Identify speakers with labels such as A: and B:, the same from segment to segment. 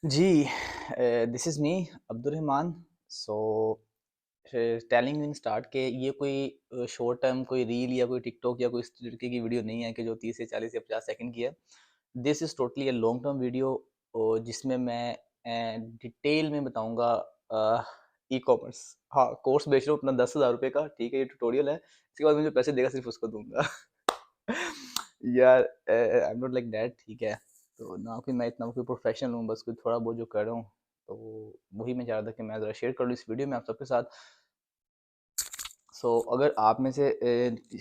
A: Ji, this is me Abdurrahman. So telling in start के ये कोई शॉर्ट टर्म कोई रील या कोई टिकटॉक या कोई इस तरीके की वीडियो नहीं है कि जो 30 से 40 या 50 सेकंड की है। This is totally a long term video जिसमें मैं डिटेल में बताऊँगा ई कॉमर्स। हाँ, कोर्स बेच रहा हूँ अपना 10,000 रुपए का, ठीक है, ये ट्यूटोरियल है। इसके बाद मुझे पैसे देगा सिर्फ़ उसको दूँगा। यार I am not like that, ठीक है। तो ना कि मैं इतना कोई प्रोफेशनल हूँ, बस कोई थोड़ा बहुत जो कर रहा हूँ, तो वही मैं चाह रहा था कि मैं ज़रा शेयर कर लूँ इस वीडियो में आप सबके साथ। अगर आप में से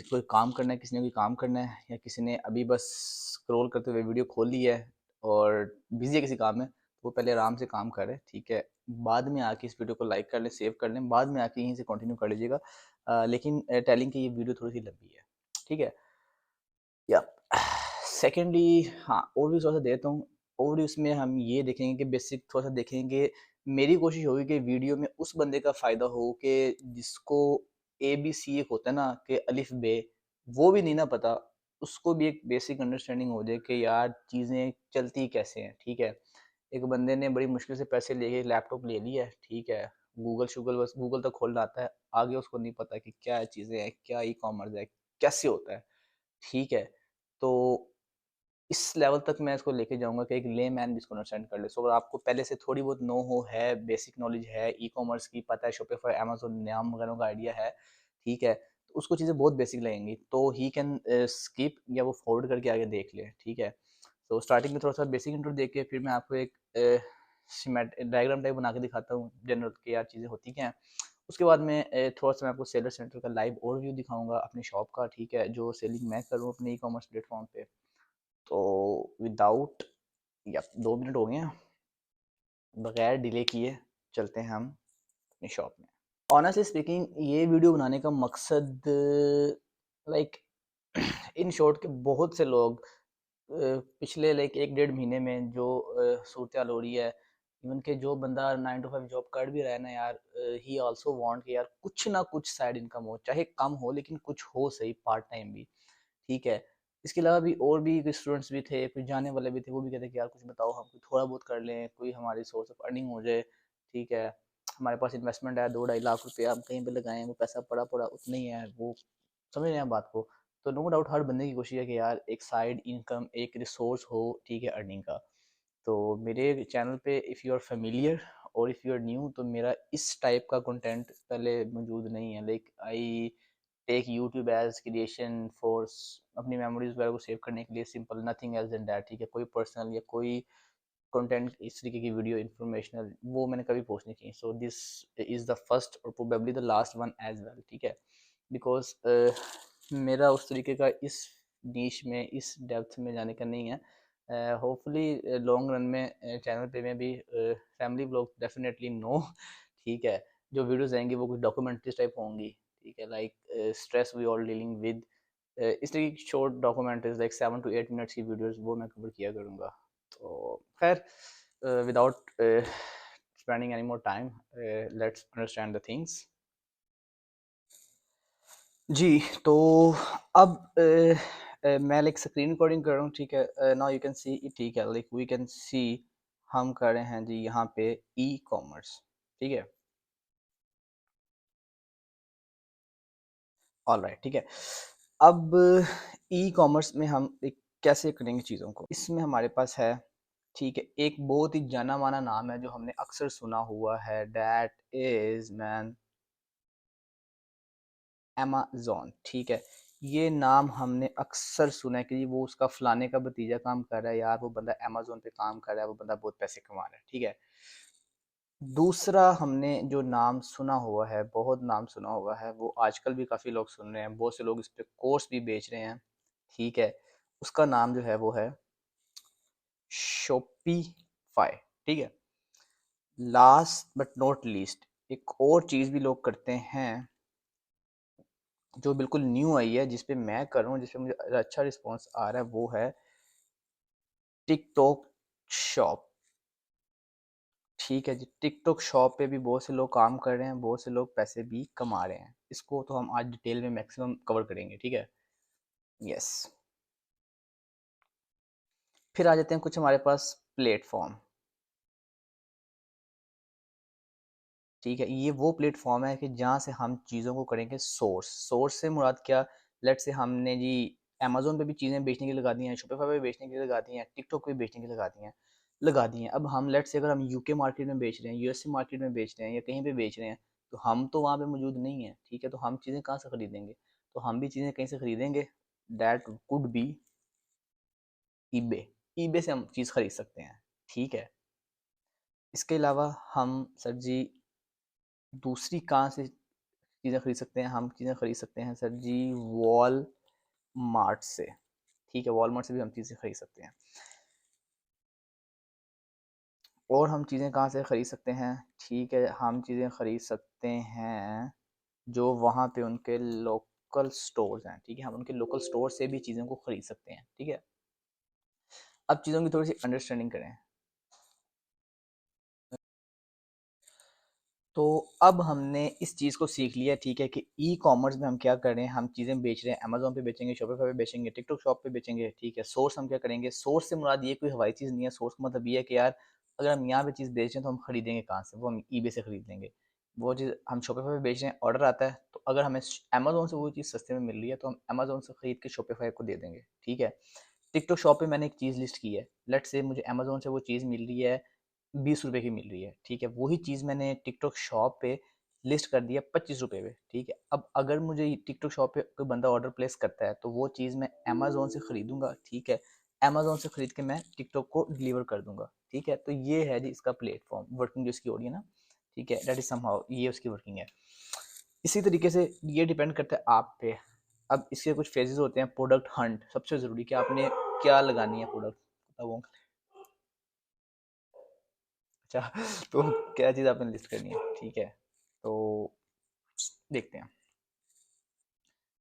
A: कोई काम करना है, किसी ने कोई काम करना है या किसी ने अभी बस स्क्रॉल करते हुए वीडियो खोल ली है और बिज़ी है किसी काम में, तो वो पहले आराम से काम करे, ठीक है। बाद में आके इस वीडियो को लाइक कर लें, सेव कर लें, बाद में आके यहीं से कंटिन्यू कर लीजिएगा। लेकिन टेलिंग की ये वीडियो थोड़ी-सी लंबी है, ठीक है। या सेकेंडली हाँ, ओवरव्यू थोड़ा-सा देता हूँ। ओवरव्यू इसमें हम ये देखेंगे कि बेसिक थोड़ा-सा देखेंगे। मेरी कोशिश होगी कि वीडियो में उस बंदे का फ़ायदा हो कि जिसको एबीसी एक होता है ना कि अलिफ बे, वो भी नहीं ना पता, उसको भी एक बेसिक अंडरस्टैंडिंग हो जाए कि यार चीज़ें चलती कैसे हैं, ठीक है। एक बंदे ने बड़ी मुश्किल से पैसे लेके लैपटॉप ले लिया है, ठीक है। गूगल बस गूगल तक खोलना आता है, आगे उसको नहीं पता कि क्या चीज़ें हैं, क्या ई-कॉमर्स है, कैसे होता है, ठीक है। तो इस लेवल तक मैं इसको लेके जाऊँगा कि एक लेमैन भी इसको अंडरस्टैंड कर ले। अगर आपको पहले से थोड़ी बहुत नो हो है, बेसिक नॉलेज है, ई-कॉमर्स की पता है, शॉपिफाई, अमेज़न, नाम वगैरह का आइडिया है, ठीक है? तो उसको चीज़ें बहुत बेसिक लगेंगी, तो ही कैन स्किप या वो फॉरवर्ड करके आगे देख ले, ठीक है? तो स्टार्टिंग में थोड़ा-सा बेसिक इंट्रो देके फिर मैं आपको एक स्कीमेट डायग्राम टाइप बना के दिखाता हूँ जनरल कि यार चीज़ें होती क्या हैं। उसके बाद में थोड़ा-सा मैं आपको सेलर सेंटर का लाइव ओवरव्यू दिखाऊँगा अपनी शॉप का, ठीक है? जो सेलिंग मैं कर रहा हूँ अपने ई-कॉमर्स प्लेटफ़ॉर्म पे। तो विदाउट या 2 मिनट हो गए हैं, बगैर डिले किए चलते हैं हम अपनी शॉप में। ऑनेस्टली स्पीकिंग ये वीडियो बनाने का मकसद लाइक इन शॉर्ट के बहुत से लोग पिछले लाइक 1 डेढ़ महीने में जो सूरत-हाल हो रही है, इवन कि जो बंदा 9 टू 5 जॉब कर भी रहा है ना यार, ही आल्सो वांट कि यार कुछ ना कुछ साइड इनकम हो, चाहे कम हो लेकिन कुछ हो सही पार्ट टाइम भी। ठीक है। इसके अलावा भी और भी कुछ स्टूडेंट्स भी थे, कुछ जाने वाले भी थे, वो भी कहते कि यार कुछ बताओ, हम कुछ थोड़ा बहुत कर लें, कोई हमारी सोर्स ऑफ अर्निंग हो जाए, ठीक है। हमारे पास इन्वेस्टमेंट है 2 ढाई लाख रुपया, हम कहीं पे लगाएँ, वो पैसा पड़ा-पड़ा उतना ही है, वो समझ रहे हैं आप बात को? तो नो डाउट हर बंदे की कोशिश है कि यार एक साइड इनकम, एक रिसोर्स हो, ठीक है, अर्निंग का। तो मेरे चैनल पे इफ़ यू आर फ़ैमिलियर और इफ़ यू आर न्यू, तो मेरा इस टाइप का कंटेंट पहले मौजूद नहीं है। Like I take YouTube as creation for अपनी मेमोरीज़ वगैरह को सेव करने के लिए, simple, nothing else than that, ठीक है। कोई पर्सनल या कोई कंटेंट इस तरीके की वीडियो इन्फॉर्मेशनल वो मैंने कभी पोस्ट नहीं की। So this is the first और probably the last one as well, ठीक है। बिकॉज़ मेरा उस तरीके का इस नीश में, इस डेप्थ में जाने का नहीं है। होपफुली लॉन्ग रन में चैनल पे मैं भी फैमिली व्लॉग डेफिनेटली नो, ठीक है। जो वीडियोज़ आएँगी वो कुछ डॉक्यूमेंट्रीज़ टाइप होंगी, ठीक है, like stress we all dealing with, इस तरह की short documentaries like 7 to 8 minutes की वीडियोज़ वो मैं कवर किया करूँगा। तो खैर without spending any more time, let's understand the things. जी, तो अब मैं लाइक स्क्रीन रिकॉर्डिंग कर रहा हूँ, ठीक है। Now you can see it, ठीक है, लाइक वी कैन सी हम कर रहे हैं जी यहाँ पे ई-कॉमर्स, ठीक है। ऑलराइट, ठीक है। अब ई-कॉमर्स में हम एक कैसे करेंगे चीज़ों को, इसमें हमारे पास है, ठीक है, एक बहुत ही जाना-माना नाम है जो हमने अक्सर सुना हुआ है, दैट इज़ मैन अमेज़न, ठीक है। ये नाम हमने अक्सर सुना है कि वो उसका फलाने का भतीजा काम कर रहा है, यार वो बंदा अमेज़न पे काम कर रहा है, वो बंदा बहुत पैसे कमा रहा है, ठीक है। दूसरा हमने जो नाम सुना हुआ है, बहुत नाम सुना हुआ है, वो आजकल भी काफ़ी लोग सुन रहे हैं, बहुत से लोग इस पे कोर्स भी बेच रहे हैं, ठीक है। उसका नाम जो है वो है शॉपिफ़ाई, ठीक है। लास्ट बट नॉट लीस्ट एक और चीज़ भी लोग करते हैं जो बिल्कुल न्यू आई है, जिस पे मैं कर रहा हूँ, जिस पे मुझे अच्छा रिस्पॉन्स आ रहा है, वो है टिकटॉक शॉप, ठीक है जी। टिकटॉक शॉप पे भी बहुत से लोग काम कर रहे हैं, बहुत से लोग पैसे भी कमा रहे हैं। इसको तो हम आज डिटेल में मैक्सिमम कवर करेंगे, ठीक है। यस। फिर आ जाते हैं कुछ हमारे पास प्लेटफॉर्म, ठीक है, ये वो प्लेटफॉर्म है कि जहाँ से हम चीज़ों को करेंगे सोर्स। सोर्स से मुराद क्या, लेट से हमने जी अमेजोन पे भी चीज़ें बेचने के लिए लगा दी हैं, शॉपिफाई पे बेचने के लिए लगा दी हैं, टिकटॉक पे बेचने के लिए लगा दी हैं। अब हम लेट से अगर हम यूके मार्केट में बेच रहे हैं, यूएसए मार्केट में बेच रहे हैं या कहीं पे बेच रहे हैं, तो हम तो वहाँ पे मौजूद नहीं है, ठीक है, तो हम चीज़ें कहाँ से खरीदेंगे? तो हम भी चीज़ें कहीं से खरीदेंगे, that could be eBay. EBay से हम चीज़ खरीद सकते हैं, ठीक है। इसके अलावा हम सर जी दूसरी कहाँ से चीज़ें खरीद सकते हैं? हम चीज़ें खरीद सकते हैं सर जी वॉल मार्ट से, ठीक है, वॉलमार्ट से भी हम चीज़ें खरीद सकते हैं। और हम चीज़ें कहाँ से खरीद सकते हैं? ठीक है, हम चीज़ें खरीद सकते हैं जो वहाँ पे उनके लोकल स्टोर्स हैं, ठीक है, हम उनके लोकल स्टोर से भी चीज़ों को खरीद सकते हैं, ठीक है। अब चीज़ों की थोड़ी सी अंडरस्टैंडिंग करें। तो अब हमने इस चीज़ को सीख लिया, ठीक है, कि ई कॉमर्स में हम क्या कर रहे हैं, हम चीज़ें बेच रहे हैं, अमेजोन पे बेचेंगे, शॉपिफाई पे बेचेंगे, टिकटॉक शॉप पे बेचेंगे, ठीक है। सोर्स हम क्या करेंगे, सोर्स से मुराद ये कोई हवाई चीज़ नहीं है, सोर्स का मतलब ये है कि यार अगर हम यहाँ पे चीज़ बेच रहे हैं तो हम खरीदेंगे कहाँ से, वो हम ईबे से खरीद लेंगे। वो चीज़ हम शॉपिफाई पे बेच रहे हैं, ऑर्डर आता है, तो अगर हमें अमेजोन से वो चीज़ सस्ते में मिल रही है तो हम अमेजोन से खरीद के शॉपिफाई को दे देंगे, ठीक है। टिकटॉक शॉप पे मैंने एक चीज़ लिस्ट की है, लेट्स से मुझे अमेजोन से वो चीज़ मिल रही है 20 रुपए की मिल रही है, ठीक है, वही चीज़ मैंने टिकटॉक शॉप पे लिस्ट कर दिया 25 रुपए पे, ठीक है। अब अगर मुझे टिकटॉक शॉप पे कोई बंदा ऑर्डर प्लेस करता है तो वो चीज़ मैं अमेजोन से खरीदूंगा, ठीक है, अमेजोन से खरीद के मैं टिकटॉक को डिलीवर कर दूंगा, ठीक है। तो ये है जी इसका प्लेटफॉर्म वर्किंग जो इसकी हो रही है ना, ठीक है, दैट इज समहाउ ये उसकी वर्किंग है। इसी तरीके से ये डिपेंड करता है आप पे। अब इसके कुछ फेजेस होते हैं, प्रोडक्ट हंट सबसे ज़रूरी कि आपने क्या लगानी है प्रोडक्ट, बताओ। अच्छा तो क्या चीज़ आपने लिस्ट करनी है, ठीक है। तो देखते हैं,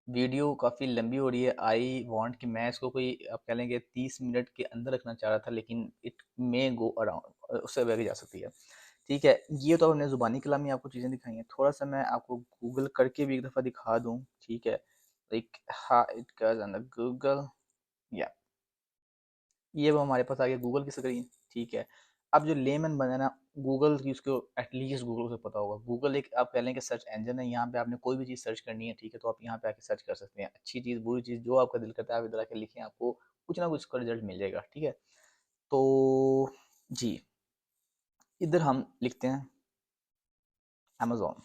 A: वीडियो काफ़ी लंबी हो रही है। आई वांट कि मैं इसको कोई आप कह लेंगे 30 मिनट के अंदर रखना चाह रहा था, लेकिन इट मे गो अराउंड, उससे आगे जा सकती है, ठीक है। ये तो हमने ज़ुबानी कलामी आपको चीज़ें दिखाई हैं, थोड़ा सा मैं आपको गूगल करके भी एक दफ़ा दिखा दूँ, ठीक है। लाइक हाँ it goes on the Google, या ये वो हमारे पास आ गया गूगल की स्क्रीन, ठीक है। अब जो लेमन बना है ना, गूगल की उसको एटलीस्ट गूगल को पता होगा। गूगल एक आप कह लें कि सर्च इंजन है, यहाँ पे आपने कोई भी चीज़ सर्च करनी है, ठीक है, तो आप यहाँ पे आके सर्च कर सकते हैं, अच्छी चीज़ बुरी चीज़ जो आपका दिल करता है आप इधर आके लिखें, आपको कुछ ना कुछ उसका रिजल्ट मिल जाएगा, ठीक है। तो जी इधर हम लिखते हैं अमेजोन,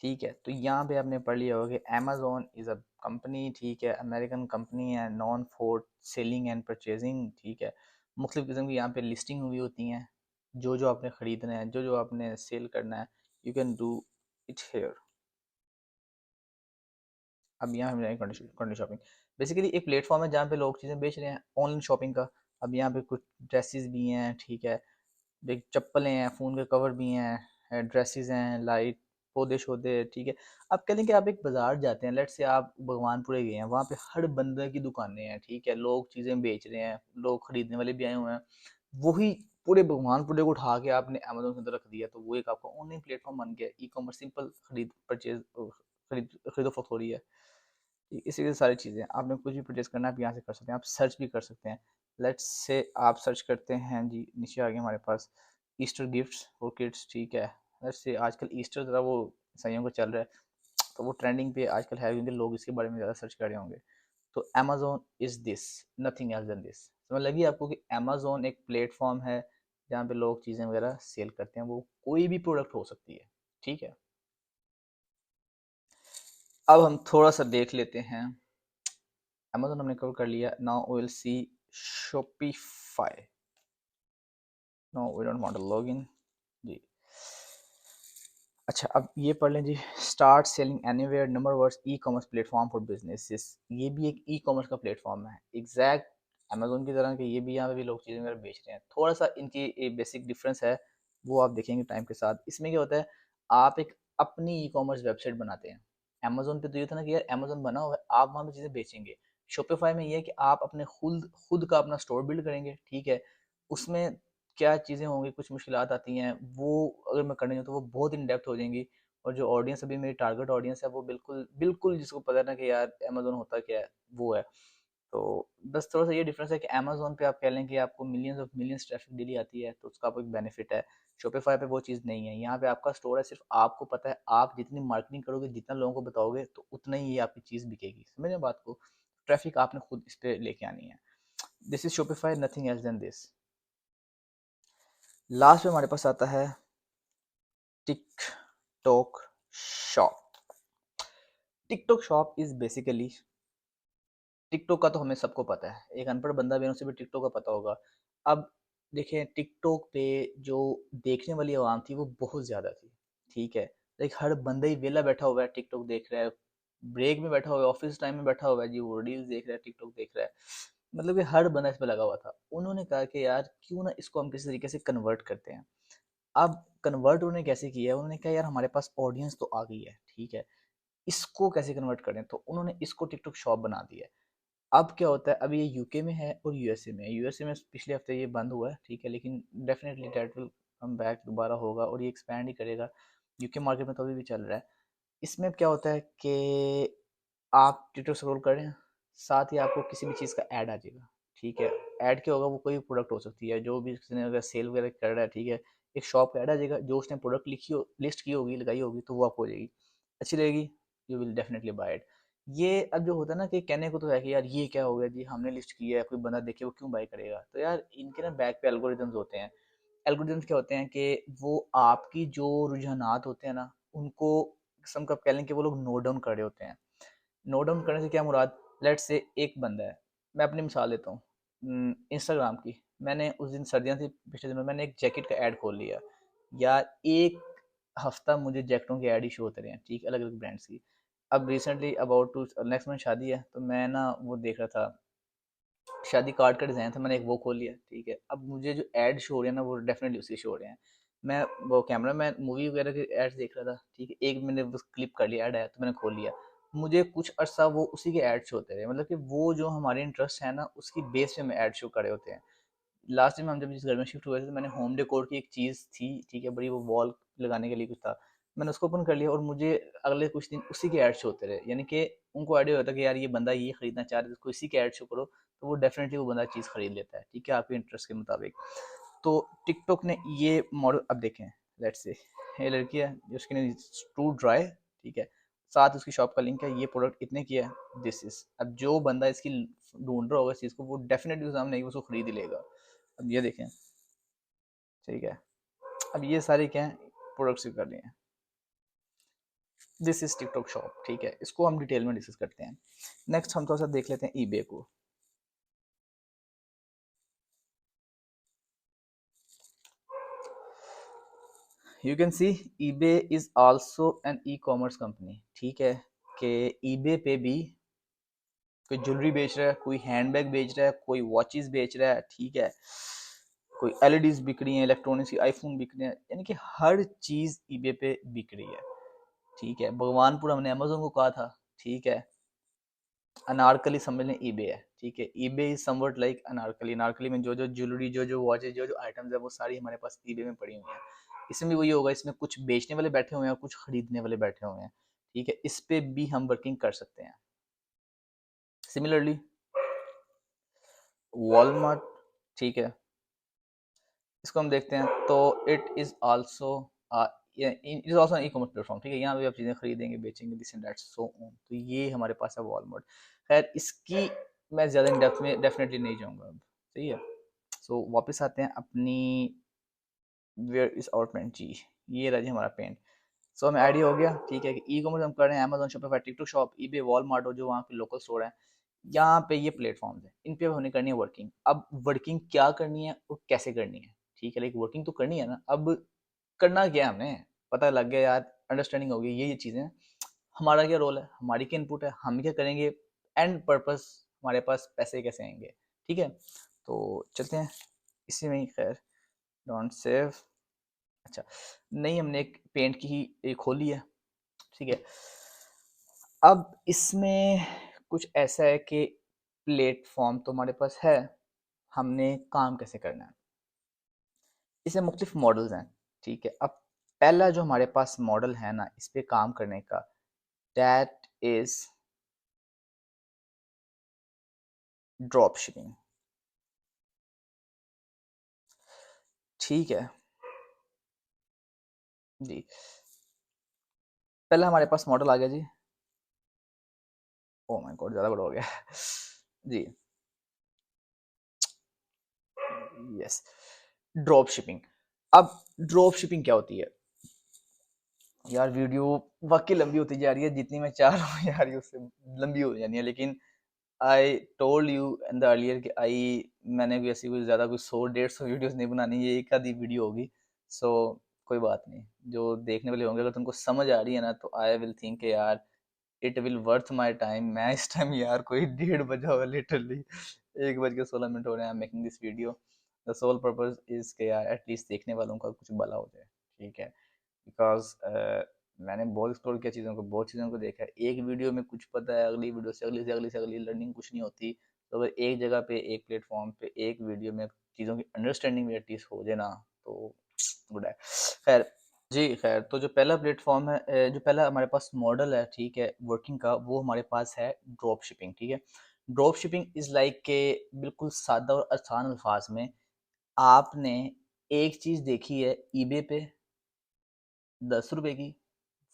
A: ठीक है। तो यहाँ पे आपने पढ़ लिया होगा कि अमेजोन इज़ अ कंपनी, ठीक है, अमेरिकन कंपनी है, non for selling and purchasing, ठीक है। मुख्तलिफ किस्म की यहाँ पे लिस्टिंग हुई होती हैं, जो जो आपने ख़रीदना है, जो जो आपने सेल करना है, you can do it here. अब यहाँ हम जाएंगे कंडीशन शॉपिंग। बेसिकली एक प्लेटफॉर्म है जहाँ पे लोग चीज़ें बेच रहे हैं ऑनलाइन शॉपिंग का। अब यहाँ पे कुछ ड्रेसेस भी हैं, ठीक है, देख चप्पलें हैं, फ़ोन के कवर भी हैं, ड्रेसेस हैं, लाइट पौधे शौधे, ठीक है। आप कह लें कि आप एक बाज़ार जाते हैं, लेट से आप भगवानपुरे गए हैं, वहाँ पे हर बंदे की दुकानें हैं, ठीक है, लोग चीज़ें बेच रहे हैं, लोग खरीदने वाले भी आए हुए हैं। वही पूरे भगवानपुरे को उठा के आपने अमेजोन के अंदर रख दिया, तो वो एक आपका ऑनलाइन प्लेटफॉर्म बन गया, ई कॉमर्स सिंपल खरीद परचेज खरीदो फरोख्त हो रही है। इसी तरह सारी चीज़ें आपने कुछ भी परचेज करना है आप यहाँ से कर सकते हैं, आप सर्च भी कर सकते हैं। लेट्स से आप सर्च करते हैं जी, नीचे आ गए हमारे पास ईस्टर गिफ्ट्स फॉर किड्स, ठीक है। लेट्स से आजकल ईस्टर ज़रा वो ईसाइयों को चल रहा है, तो वो ट्रेंडिंग पे आजकल है क्योंकि लोग इसके बारे में ज़्यादा सर्च कर रहे होंगे। तो Amazon is this, nothing else than this. समझ लगी आपको कि अमेजोन एक प्लेटफॉर्म है जहाँ पे लोग चीज़ें वगैरह सेल करते हैं, वो कोई भी प्रोडक्ट हो सकती है, ठीक है। अब हम थोड़ा सा देख लेते हैं, अमेजोन हमने कवर कर लिया, now we will see Shopify. No we don't want to log in जी। अच्छा अब ये पढ़ लें जी, start selling anywhere number words e commerce platform for businesses. ये भी एक ई कॉमर्स का प्लेटफॉर्म है, एग्जैक्ट अमेजोन की तरह के ये भी यहाँ पे भी लोग चीज़ें वगैरह बेच रहे हैं। थोड़ा सा इनकी बेसिक डिफरेंस है, वो आप देखेंगे टाइम के साथ। इसमें क्या होता है, आप एक अपनी ई कॉमर्स वेबसाइट बनाते हैं। अमेजोन पे तो ये था ना कि यार अमेजोन बना हुआ है, आप वहाँ पे चीज़ें बेचेंगे। शॉपिफाई में ये है कि आप अपने खुद खुद का अपना स्टोर बिल्ड करेंगे, ठीक है। उसमें क्या चीज़ें होंगी, कुछ मुश्किलात आती हैं, वो अगर मैं करने जाऊँ तो वो बहुत इन डेप्थ हो जाएंगी। और जो ऑडियंस अभी मेरी टारगेट ऑडियंस है वो बिल्कुल बिल्कुल जिसको पता है ना कि यार अमेजोन होता क्या है, वो है। तो बस थोड़ा सा ये डिफरेंस है कि अमेज़न पे आप कह लें कि आपको millions of millions traffic daily आती है, तो उसका आपको एक बेनिफिट है। शॉपिफाई पे वो चीज़ नहीं है। यहाँ पे आपका स्टोर है, सिर्फ आपको पता है, आप जितनी मार्केटिंग करोगे, जितना लोगों को बताओगे, तो उतना ही ये आपकी चीज़ बिकेगी। समझ रहे हैं बात को? ट्रैफिक आपने खुद इस पे लेके आनी है। This is Shopify, nothing else than this. Last में हमारे पास आता है TikTok shop. TikTok shop is basically, TikTok का तो हमें सबको पता है, एक अनपढ़ बंदा भी है, उसे भी टिकटॉक का पता होगा। अब देखें, टिकटॉक पे जो देखने वाली आवाम थी वो बहुत ज़्यादा थी, ठीक है। लाइक हर बंदा ही वेला बैठा हुआ है, टिकटॉक देख रहा है, ब्रेक में बैठा हुआ है, ऑफिस टाइम में बैठा हुआ है जी, वो रील्स देख रहा है, टिकटॉक देख रहा है। मतलब कि हर बंदा इस पे लगा हुआ था। उन्होंने कहा कि यार क्यों ना इसको हम किसी तरीके से कन्वर्ट करते हैं। अब कन्वर्ट उन्होंने कैसे किया है, उन्होंने कहा यार हमारे पास ऑडियंस तो आ गई है, ठीक है, इसको कैसे कन्वर्ट करें, तो उन्होंने इसको टिकटॉक शॉप बना दिया है। अब क्या होता है, अभी ये यूके में है और यूएसए में है। यूएसए में पिछले हफ्ते ये बंद हुआ है, ठीक है, लेकिन definitely that will come back, दोबारा होगा और ये एक्सपैंड ही करेगा। यूके मार्केट में तो अभी भी चल रहा है। इसमें क्या होता है कि आप ट्विटर स्क्रॉल करें, साथ ही आपको किसी भी चीज़ का ऐड आ जाएगा, ठीक है। ऐड क्या होगा, वो कोई प्रोडक्ट हो सकती है, जो भी किसी ने अगर सेल वगैरह कर रहा है, ठीक है, एक शॉप का ऐड आ जाएगा, जो उसने प्रोडक्ट लिखी हो, लिस्ट की होगी, लगाई होगी, तो वो आपको हो जाएगी, अच्छी लगेगी, you will definitely buy it. ये अब जो होता है ना कि कहने को तो है कि यार ये क्या हो गया जी, हमने लिस्ट किया है, कोई बंदा देखे वो क्यों बाय करेगा, तो यार इनके ना बैक पे एल्गोरिदम्स होते हैं। एल्गोरिदम्स क्या होते हैं कि वो आपकी जो रुझानात होते हैं ना, उनको किस्म का कह लें कि वो लोग नोट डाउन कर रहे होते हैं। नोट डाउन करने से क्या मुराद, लेट्स से एक बंदा है, मैं अपनी मिसाल लेता हूँ इंस्टाग्राम की। मैंने उस दिन सर्दियाँ थी पिछले दिनों, मैंने एक जैकेट का ऐड खोल लिया यार, एक हफ्ता मुझे जैकेटों के ऐड ही शो होते रहे हैं, ठीक, अलग अलग ब्रांड्स की। अब recently about to next month शादी है, तो मैं ना वो देख रहा था, शादी कार्ड का डिज़ाइन था, मैंने एक वो खोल लिया, ठीक है। अब मुझे जो ऐड शो हो रहे हैं ना, वो डेफिनेटली उसके शो हो रहे हैं। मैं वो कैमरा मैन मूवी वगैरह के ऐड्स देख रहा था, ठीक है, एक मैंने बस क्लिप कर लिया, ऐड आया तो मैंने खोल लिया। मुझे कुछ अर्सा वो उसी के ऐड शो होते रहे, मतलब कि वो जो हमारे इंटरेस्ट है ना, उसकी बेस पे हमें ऐड शो करे होते हैं। लास्ट टाइम हम जब जिस घर में शिफ्ट हुए थे, तो मैंने होम डेकोर की एक चीज़ थी, ठीक है, बड़ी, वो वॉल लगाने के लिए कुछ था, मैंने उसको ओपन कर लिया और मुझे अगले कुछ दिन उसी के ऐड शो होते रहे। यानी कि उनको आइडिया होता है कि यार ये बंदा ये खरीदना चाह रहा है, इसको इसी के ऐड शो करो, तो वो डेफिनेटली वो बंदा चीज़ खरीद लेता है, ठीक है, आपके इंटरेस्ट के मुताबिक। तो टिकटॉक ने ये मॉडल, अब देखें, लेट्स से ये लड़की है जिसकी ने टू ड्राई, ठीक है, साथ उसकी शॉप का लिंक है, ये प्रोडक्ट इतने की है, दिस इज। अब जो बंदा इसकी ढूंढ रहा होगा इस चीज़ को, वो डेफिनेटली उसके सामने उसको खरीद ही लेगा। अब ये देखें, ठीक है, अब ये सारी क्या है, प्रोडक्ट्स कर रही हैं। दिस इज टिकटॉक शॉप, ठीक है, इसको हम डिटेल में डिस्कस करते हैं। नेक्स्ट हम थोड़ा सा देख लेते हैं ईबे को। You can see eBay is also an e commerce company, ठीक है, कि ईबे पे भी कोई ज्वेलरी बेच रहा है, कोई हैंडबैग बेच रहा है, कोई वॉचेस बेच रहा है, ठीक है, कोई एलईडीज बिक रही हैं, इलेक्ट्रॉनिक्स की आईफोन बिक रहे हैं, यानी कि हर चीज ईबे पे बिक रही है, ठीक है। भगवानपुर हमने अमेजोन को कहा था, ठीक है, अनारकली समझ लें ईबे है, ठीक है। EBay is somewhat like Anarkali. Anarkali में जो जो ज्वेलरी, जो जो वॉचेज, जो जो आइटम्स है, वो सारी हमारे पास ईबे में पड़ी हुई हैं। इसमें भी वही होगा, इसमें कुछ बेचने वाले बैठे हुए हैं, कुछ खरीदने वाले बैठे हुए हैं, ठीक है, इस पे भी हम वर्किंग कर सकते हैं। सिमिलरली वॉलमार्ट, ठीक है, इसको हम देखते हैं, तो it is also it is also E commerce platform, ठीक है, यहाँ पे आप चीज़ें खरीदेंगे, बेचेंगे, this and that so on. तो ये हमारे पास है वॉलमार्ट। खैर इसकी मैं ज़्यादा इन डेप्थ में डेफिनेटली नहीं जाऊँगा अब, सही है। सो वापस आते हैं अपनी, वेयर इज आवर पेंट जी, ये रहा जी हमारा पेंट। सो हमें आइडिया हो गया, ठीक है, कि ई कॉमर्स हम कर रहे हैं, Amazon, Shopify, TikTok shop, eBay, Walmart और जो वहाँ के लोकल स्टोर हैं, यहाँ पे ये प्लेटफॉर्म्स हैं, इन पे हमने करनी है वर्किंग। अब वर्किंग क्या करनी है और कैसे करनी है, ठीक है, लेकिन वर्किंग तो करनी है ना। अब करना क्या है, हमें पता लग गया यार, अंडरस्टैंडिंग हो गई, ये चीज़ें, हमारा क्या रोल है, हमारी क्या इनपुट है, हम क्या करेंगे, एंड पर्पस हमारे पास पैसे कैसे आएंगे, ठीक है। तो चलते हैं इसी में ही। खैर, डोंट सेव, अच्छा, नहीं, हमने एक पेंट की ही एक खोली है, ठीक है। अब इसमें कुछ ऐसा है कि प्लेटफॉर्म तो हमारे पास है, हमने काम कैसे करना है, इसमें मुख्तलिफ मॉडल्स हैं, ठीक है। अब पहला जो हमारे पास मॉडल है ना इस पे काम करने का, दैट इज ड्रॉप शिपिंग। ठीक है जी, पहला हमारे पास मॉडल आ गया जी। ओ माय गॉड, ज़्यादा बड़ा हो गया जी। Yes, drop shipping. अब ड्रॉप शिपिंग क्या होती है यार? वीडियो वाकई लंबी होती जा रही है, जितनी मैं चाह रहा हूँ यार ये उससे लंबी हो जानी है, लेकिन I told you in the earlier कि आई मैंने भी ऐसी कोई ज़्यादा कोई 100-150 वीडियोस नहीं बनानी, ये एक आधी वीडियो होगी। सो कोई बात नहीं, जो देखने वाले होंगे अगर तुमको समझ आ रही है ना, तो आई विल थिंक यार it will worth my time. मैं इस टाइम यार कोई 1:30 बजा हुआ लिटरली, 1:16 हो रहे हैं making this video. The sole purpose is के यार एटलीस्ट देखने वालों का कुछ भला हो जाए, ठीक है? बिकॉज मैंने बहुत एक्सप्लोर किया चीज़ों को, बहुत चीज़ों को देखा है। एक वीडियो में कुछ पता है, अगली वीडियो से अगली से अगली से अगली लर्निंग कुछ नहीं होती। तो अगर एक जगह पे, एक प्लेटफॉर्म पे, एक वीडियो में चीज़ों की अंडरस्टैंडिंग भी एटलीस्ट हो जाए ना, तो गुड है। खैर जी, खैर तो जो पहला प्लेटफॉर्म है, जो पहला हमारे पास मॉडल है, ठीक है, वर्किंग का, वो हमारे पास है ड्रॉप शिपिंग, ठीक है? ड्रॉप शिपिंग इज़ लाइक के बिल्कुल सादा और आसान अल्फाज में आपने एक चीज़ देखी है ईबे पे 10 रुपए की,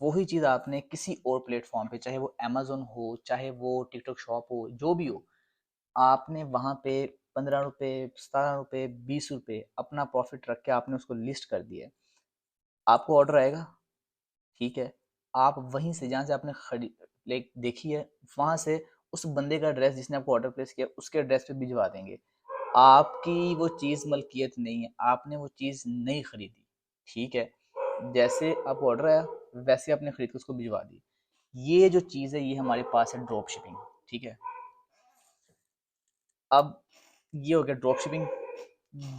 A: वही चीज़ आपने किसी और प्लेटफॉर्म पे, चाहे वो अमेजोन हो, चाहे वो टिकटॉक शॉप हो, जो भी हो, आपने वहाँ पे 15 रुपए, 17 रुपए, 20 रुपए अपना प्रॉफिट रख के आपने उसको लिस्ट कर दिया है। आपको ऑर्डर आएगा, ठीक है? आप वहीं से जहाँ से आपने खरी लाइक देखी है, वहाँ से उस बंदे का एड्रेस जिसने आपको ऑर्डर प्लेस किया, उसके एड्रेस पे भिजवा देंगे। आपकी वो चीज़ मलकियत नहीं है, आपने वो चीज़ नहीं खरीदी, ठीक है? जैसे आपको ऑर्डर आया, वैसे आपने खरीद के उसको भिजवा दी। ये जो चीज़ है, ये हमारे पास है ड्रॉप शिपिंग, ठीक है? अब ये हो गया ड्रॉप शिपिंग।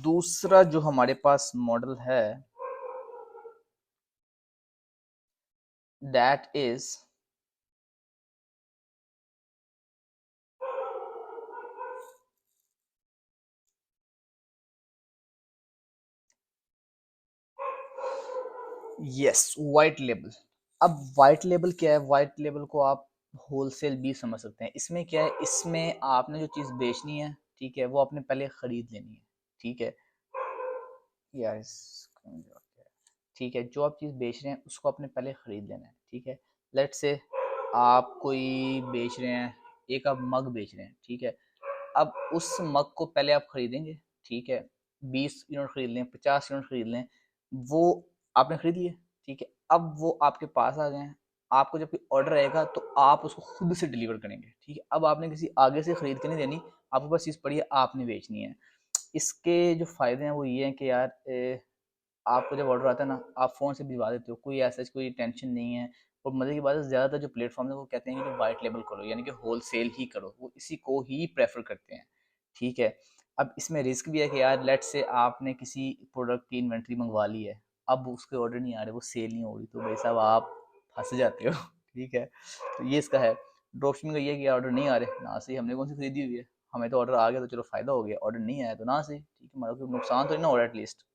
A: दूसरा जो हमारे पास मॉडल है, that is yes, white label. अब व्हाइट लेबल क्या है? व्हाइट लेबल को आप होलसेल भी समझ सकते हैं। इसमें क्या है, इसमें आपने जो चीज़ बेचनी है, ठीक है, वो आपने पहले खरीद लेनी है, ठीक है? यस, ठीक है, जो आप चीज़ बेच रहे हैं उसको आपने पहले खरीद लेना है, ठीक है? लेट्स से आप कोई बेच रहे हैं, एक आप मग बेच रहे हैं, ठीक है? अब उस मग को पहले आप खरीदेंगे, ठीक है? 20 यूनिट खरीद लें, 50 यूनिट खरीद लें, वो आपने खरीद लिए, ठीक है? अब वो आपके पास आ गए हैं। आपको जब कोई ऑर्डर आएगा तो आप उसको खुद से डिलीवर करेंगे, ठीक है? अब आपने किसी आगे से खरीद के नहीं देनी, आपके पास चीज़ पड़ी है, आपने बेचनी है। इसके जो फ़ायदे हैं वो ये हैं कि यार आपको जब ऑर्डर आता है ना, आप फ़ोन से भिजवा देते हो, कोई ऐसा कोई टेंशन नहीं है। और मज़े की बात है, ज़्यादातर जो प्लेटफ़ॉर्म है वो कहते हैं कि व्हाइट लेबल करो, यानी कि होलसेल ही करो, वो इसी को ही प्रेफ़र करते हैं, ठीक है? अब इसमें रिस्क भी है कि यार लेट्स से आपने किसी प्रोडक्ट की इन्वेंट्री मंगवा ली है, अब उसके ऑर्डर नहीं आ रहे, वो सेल नहीं हो रही, तो भाई साहब आप फँस जाते हो ठीक है? तो ये इसका है। ड्रॉपशिपिंग का ये है कि ऑर्डर नहीं आ रहे, ना सही, हमने कौन सी खरीदी हुई है, हमें तो ऑर्डर आ गया तो चलो फ़ायदा हो गया, ऑर्डर नहीं आया तो ना सही, ठीक है, हमारा कोई नुकसान तो नहीं ना हो रहा एटलीस्ट।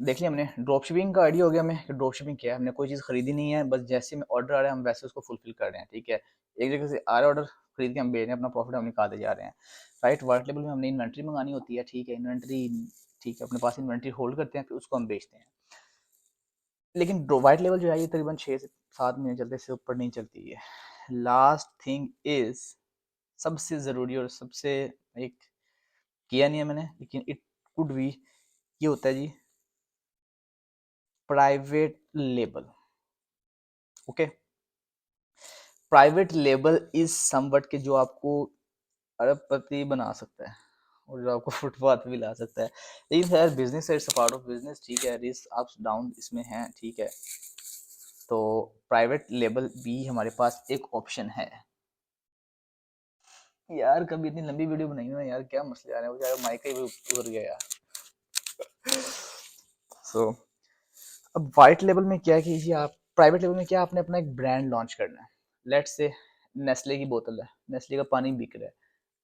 A: देख लिया हमने, ड्रॉप शिपिंग का आइडिया हो गया हमें कि ड्रॉप शिपिंग क्या है। हमने कोई चीज़ खरीदी नहीं है, बस जैसे में ऑर्डर आ रहा है हम वैसे उसको फुलफिल कर रहे हैं, ठीक है? एक जगह से आ रहा है ऑर्डर, खरीद के हम बेच रहे हैं, अपना प्रॉफिट हम निकालते जा रहे हैं, राइट? व्हाइट लेबल में हमने इन्वेंट्री मंगानी होती है, ठीक है? इन्वेंट्री, ठीक है, अपने पास इन्वेंट्री होल्ड करते हैं, फिर उसको हम बेचते हैं। लेकिन व्हाइट लेबल जो है ये तकरीबन 6 से 7 महीने चलते हैं, इससे ऊपर नहीं चलती है। लास्ट थिंग इज, सबसे ज़रूरी और सबसे एक, किया नहीं है मैंने लेकिन इट कुड बी, ये होता है जी private label. Okay, private label is somewhat के जो आपको अरबपति बना सकता है और जो आपको फुटपाथ पे भी ला सकता है। लेकिन खैर बिजनेस है, it's a part of business, ठीक है? रिस्क अप्स डाउन इसमें हैं, ठीक है? तो प्राइवेट लेबल भी हमारे पास एक ऑप्शन है। यार कभी इतनी लंबी वीडियो बनाई ना यार, क्या मसले आ रहे हैं, वो यार माइक ही उड़ गया यार। सो अब वाइट लेवल में क्या कीजिए आप, प्राइवेट लेवल में क्या, आपने अपना एक ब्रांड लॉन्च करना है। लेट्स से नेस्ले की बोतल है, नेस्ले का पानी बिक रहा है,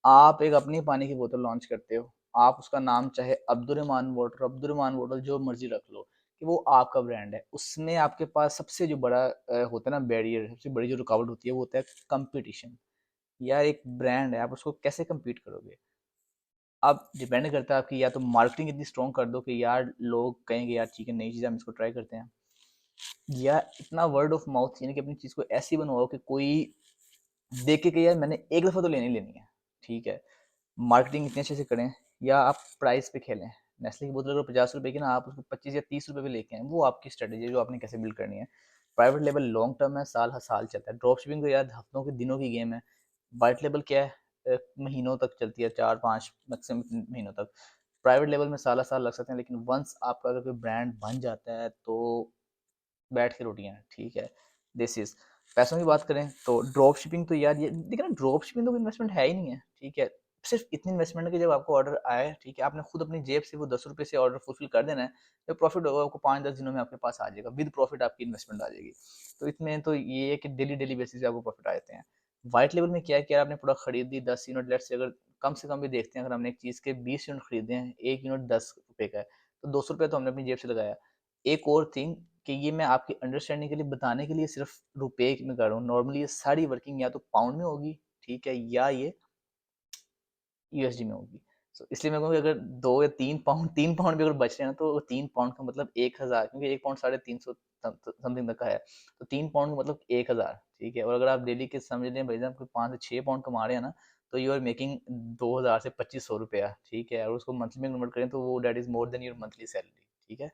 A: आप एक अपनी पानी की बोतल लॉन्च करते हो, आप उसका नाम चाहे अब्दुर्रहमान वाटर, अब्दुर्रहमान वाटर जो मर्जी रख लो, कि वो आपका ब्रांड है। उसमें आपके पास सबसे जो बड़ा होता है ना बैरियर, सबसे बड़ी जो रुकावट होती है वो होता है कंपटीशन, यार एक ब्रांड है, आप उसको कैसे कम्पीट करोगे? अब डिपेंड करता है आपकी, या तो मार्केटिंग इतनी स्ट्रॉन्ग कर दो कि यार लोग कहेंगे यार ठीक है नई चीज़ हम इसको ट्राई करते हैं, या इतना वर्ड ऑफ माउथ यानी कि अपनी चीज़ को ऐसी बनवाओ कि कोई देख के कि यार मैंने एक दफ़ा तो लेनी लेनी है, ठीक है। मार्केटिंग इतने अच्छे से करें, या आप प्राइस पे खेलें। नेस्ले की बोतल अगर 50 रुपए की ना, आप उसको 25 या 30 रुपए पे लेके आए, वो आपकी स्ट्रेटेजी है जो आपने कैसे बिल्ड करनी है। प्राइवेट लेवल लॉन्ग टर्म है, साल हर साल चलता है। ड्रॉप शिपिंग तो यार हफ्तों के दिनों की गेम है। वाइट लेवल क्या है, महीनों तक चलती है, 4-5 मैक्सिमम महीनों तक। प्राइवेट लेवल में साल साल लग सकते हैं, लेकिन वंस आपका अगर कोई ब्रांड बन जाता है तो बैठ के रोटियां, ठीक है। दिस इज, पैसों की बात करें तो ड्रॉप शिपिंग तो यार ये देखिए ना, ड्रॉप शिपिंग तो इन्वेस्टमेंट है ही नहीं है, ठीक है। सिर्फ इतनी इन्वेस्टमेंट है कि जब आपको ऑर्डर आए, ठीक है, आपने खुद अपनी जेब से वो 10 रुपए से ऑर्डर फुलफिल कर देना है। जब प्रॉफिट होगा आपको 5-10 दिनों में आपके पास आ जाएगा, विद प्रॉफिट आपकी इन्वेस्टमेंट आ जाएगी। तो इसमें तो ये है कि डेली डेली बेसिस पे आपको प्रॉफिट आ जाते हैं। व्हाइट लेवल में क्या है कि यार आपने प्रोडक्ट खरीद दी 10 यूनिट, लेट्स से अगर कम से कम भी देखते हैं, अगर हमने एक चीज़ के 20 यूनिट खरीदे हैं, 1 यूनिट 10 रुपए का है, तो 200 रुपये तो हमने अपनी जेब से लगाया। एक और थिंग कि ये मैं आपकी अंडरस्टैंडिंग के लिए बताने के लिए सिर्फ रुपए में कर रहा हूँ, नॉर्मली ये सारी वर्किंग या तो पाउंड में होगी, ठीक है, या ये यूएसडी में होगी। सो इसलिए मैं कहूँगा अगर 2 या 3 पाउंड, 3 पाउंड भी अगर बच रहे हैं ना, तो 3 पाउंड का मतलब 1,000, क्योंकि 1 पाउंड 350 समथिंग तक का है, तो 3 पाउंड का मतलब 1,000, ठीक है। और अगर आप डेली के समझ लें भाई साहब 5 से 6 पाउंड कमा रहे हैं ना, तो यू आर मेकिंग 2,000 से 2,500 रुपया, ठीक है। और उसको मंथली में कन्वर्ट करें तो वो debt is more than your monthly salary, ठीक है।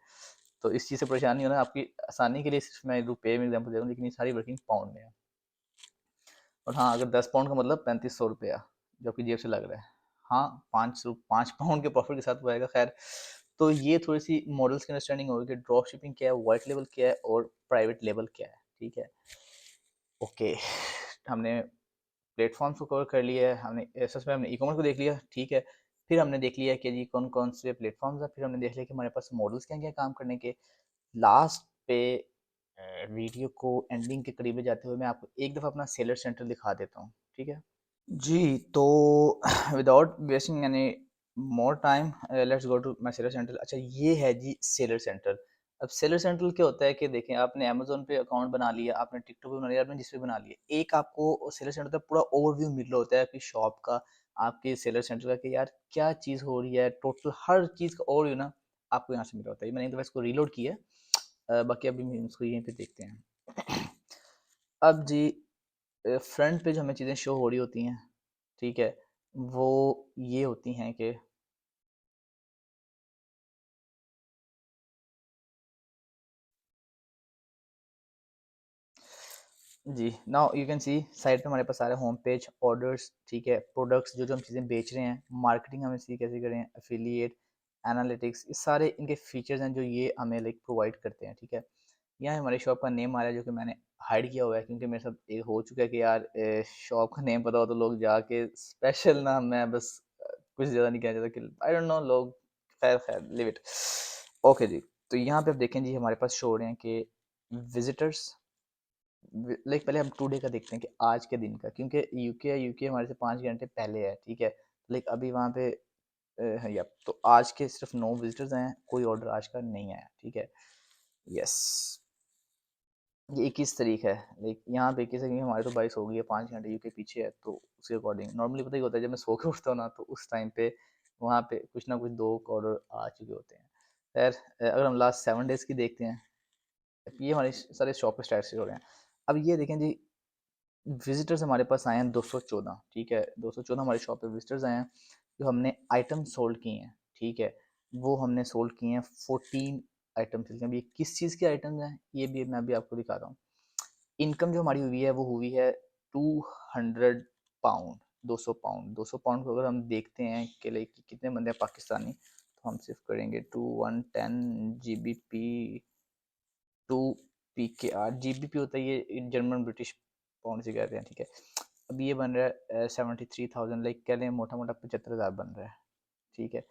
A: तो इस चीज़ से परेशान नहीं होना, आपकी आसानी के लिए सिर्फ मैं रुपए में एग्जांपल दे रहा हूँ, लेकिन ये सारी वर्किंग पाउंड में है। और हाँ, अगर 10 पाउंड का मतलब 3,500 रुपया जो आपकी जेब से लग रहा है, हाँ, 5 पाउंड के प्रॉफिट के साथ वो आएगा। खैर, तो ये थोड़ी सी मॉडल्स की अंडरस्टैंडिंग होगी कि ड्रॉप शिपिंग क्या है, वाइट लेवल क्या है, और प्राइवेट लेवल क्या है, ठीक है। ओके, हमने प्लेटफॉर्म्स को कवर कर लिया है, हमने एसएस में हमने ई कॉमर्स को देख लिया, ठीक है। फिर हमने देख लिया कि जी कौन कौन से प्लेटफॉर्म्स हैं, फिर हमने देख लिया कि हमारे पास मॉडल्स क्या क्या काम करने के। लास्ट पे वीडियो को एंडिंग के करीब जाते हुए मैं आपको एक दफ़ा अपना सेलर सेंटर दिखा देता हूँ, ठीक है। जी, तो without wasting any more time, let's go to my seller centre. अच्छा, ये है जी सेलर सेंटर। अब सेलर सेंटर क्या होता है कि देखें, आपने अमेज़न पे अकाउंट बना लिया, आपने टिकटॉक पे बना लिया, आपने जिस पे बना लिया, एक आपको सेलर सेंटर का पूरा ओवरव्यू मिल रहा होता है आपकी शॉप का, आपके सेलर सेंटर का, कि यार क्या चीज़ हो रही है, टोटल हर चीज़ का ओवरव्यू ना आपको यहाँ से मिल रहा होता है। मैंने एक दफ़ा इसको रीलोड किया है, बाकी अभी हम इसको यहीं पे देखते हैं। अब जी, फ्रंट पे जो हमें चीज़ें शो हो रही होती हैं, ठीक है, वो ये होती हैं कि जी, now you can see side पे हमारे पास सारे होम पेज, ऑर्डर्स, ठीक है, प्रोडक्ट्स जो जो हम चीज़ें बेच रहे हैं, मार्केटिंग हमें सी कैसे करें, एफिलिएट, एनालिटिक्स, ये सारे इनके फीचर्स हैं जो ये हमें लाइक प्रोवाइड करते हैं, ठीक है। यहाँ हमारी शॉप का नेम आ रहा है जो कि मैंने हाइड किया हुआ है, क्योंकि मेरे साथ एक हो चुका है कि यार शॉप का नेम पता हो तो लोग जाके स्पेशल ना, मैं बस कुछ ज़्यादा नहीं कहना चाहता कि आई डोंट नो लोग, खैर खैर लिव इट। ओके जी, तो यहाँ पे आप देखें जी हमारे पास शो हो रहे हैं कि विजिटर्स, लाइक पहले हम टुडे का देखते हैं कि आज के दिन का, क्योंकि यूके हमारे से 5 घंटे पहले है, ठीक है। लाइक अभी वहाँ पे है या, तो आज के सिर्फ 9 विजिटर्स हैं, कोई ऑर्डर आज का नहीं आया, ठीक है। यस, ये 21 तारीख है, लाइक यहाँ पे 21 है क्योंकि हमारे तो 22 हो गई है, 5 घंटे यूके पीछे है, तो उसके अकॉर्डिंग नॉर्मली पता ही होता है, जब मैं सो के उठता हूँ ना तो उस टाइम पे वहाँ पे कुछ ना कुछ 2 ऑर्डर आ चुके होते हैं। खैर, अगर हम लास्ट 7 डेज़ की देखते हैं, ये हमारे सारे शॉप के स्टैट्स हो रहे हैं। अब ये देखें जी, विजिटर्स हमारे पास आए हैं 214, ठीक है, 214 हमारी शॉप पे विजिटर्स आए हैं। जो हमने आइटम सोल्ड किए हैं, ठीक है, वो हमने सोल्ड किए हैं 14 आइटम। अब ये किस चीज़ के आइटम्स हैं, ये भी मैं अभी आपको दिखा रहा हूँ। इनकम जो हमारी हुई है वो हुई है 200 पाउंड, 200 पाउंड। 200 पाउंड को अगर हम देखते हैं कि लाइक कितने बंदे हैं पाकिस्तानी, तो हम सिर्फ करेंगे 2110 GBP टू PKR। GBP होता है ये जर्मन ब्रिटिश पाउंड से कहते हैं, ठीक है। अब ये बन रहा है 73,000, लाइक कह लें मोटा मोटा 75,000 बन रहा है, ठीक है।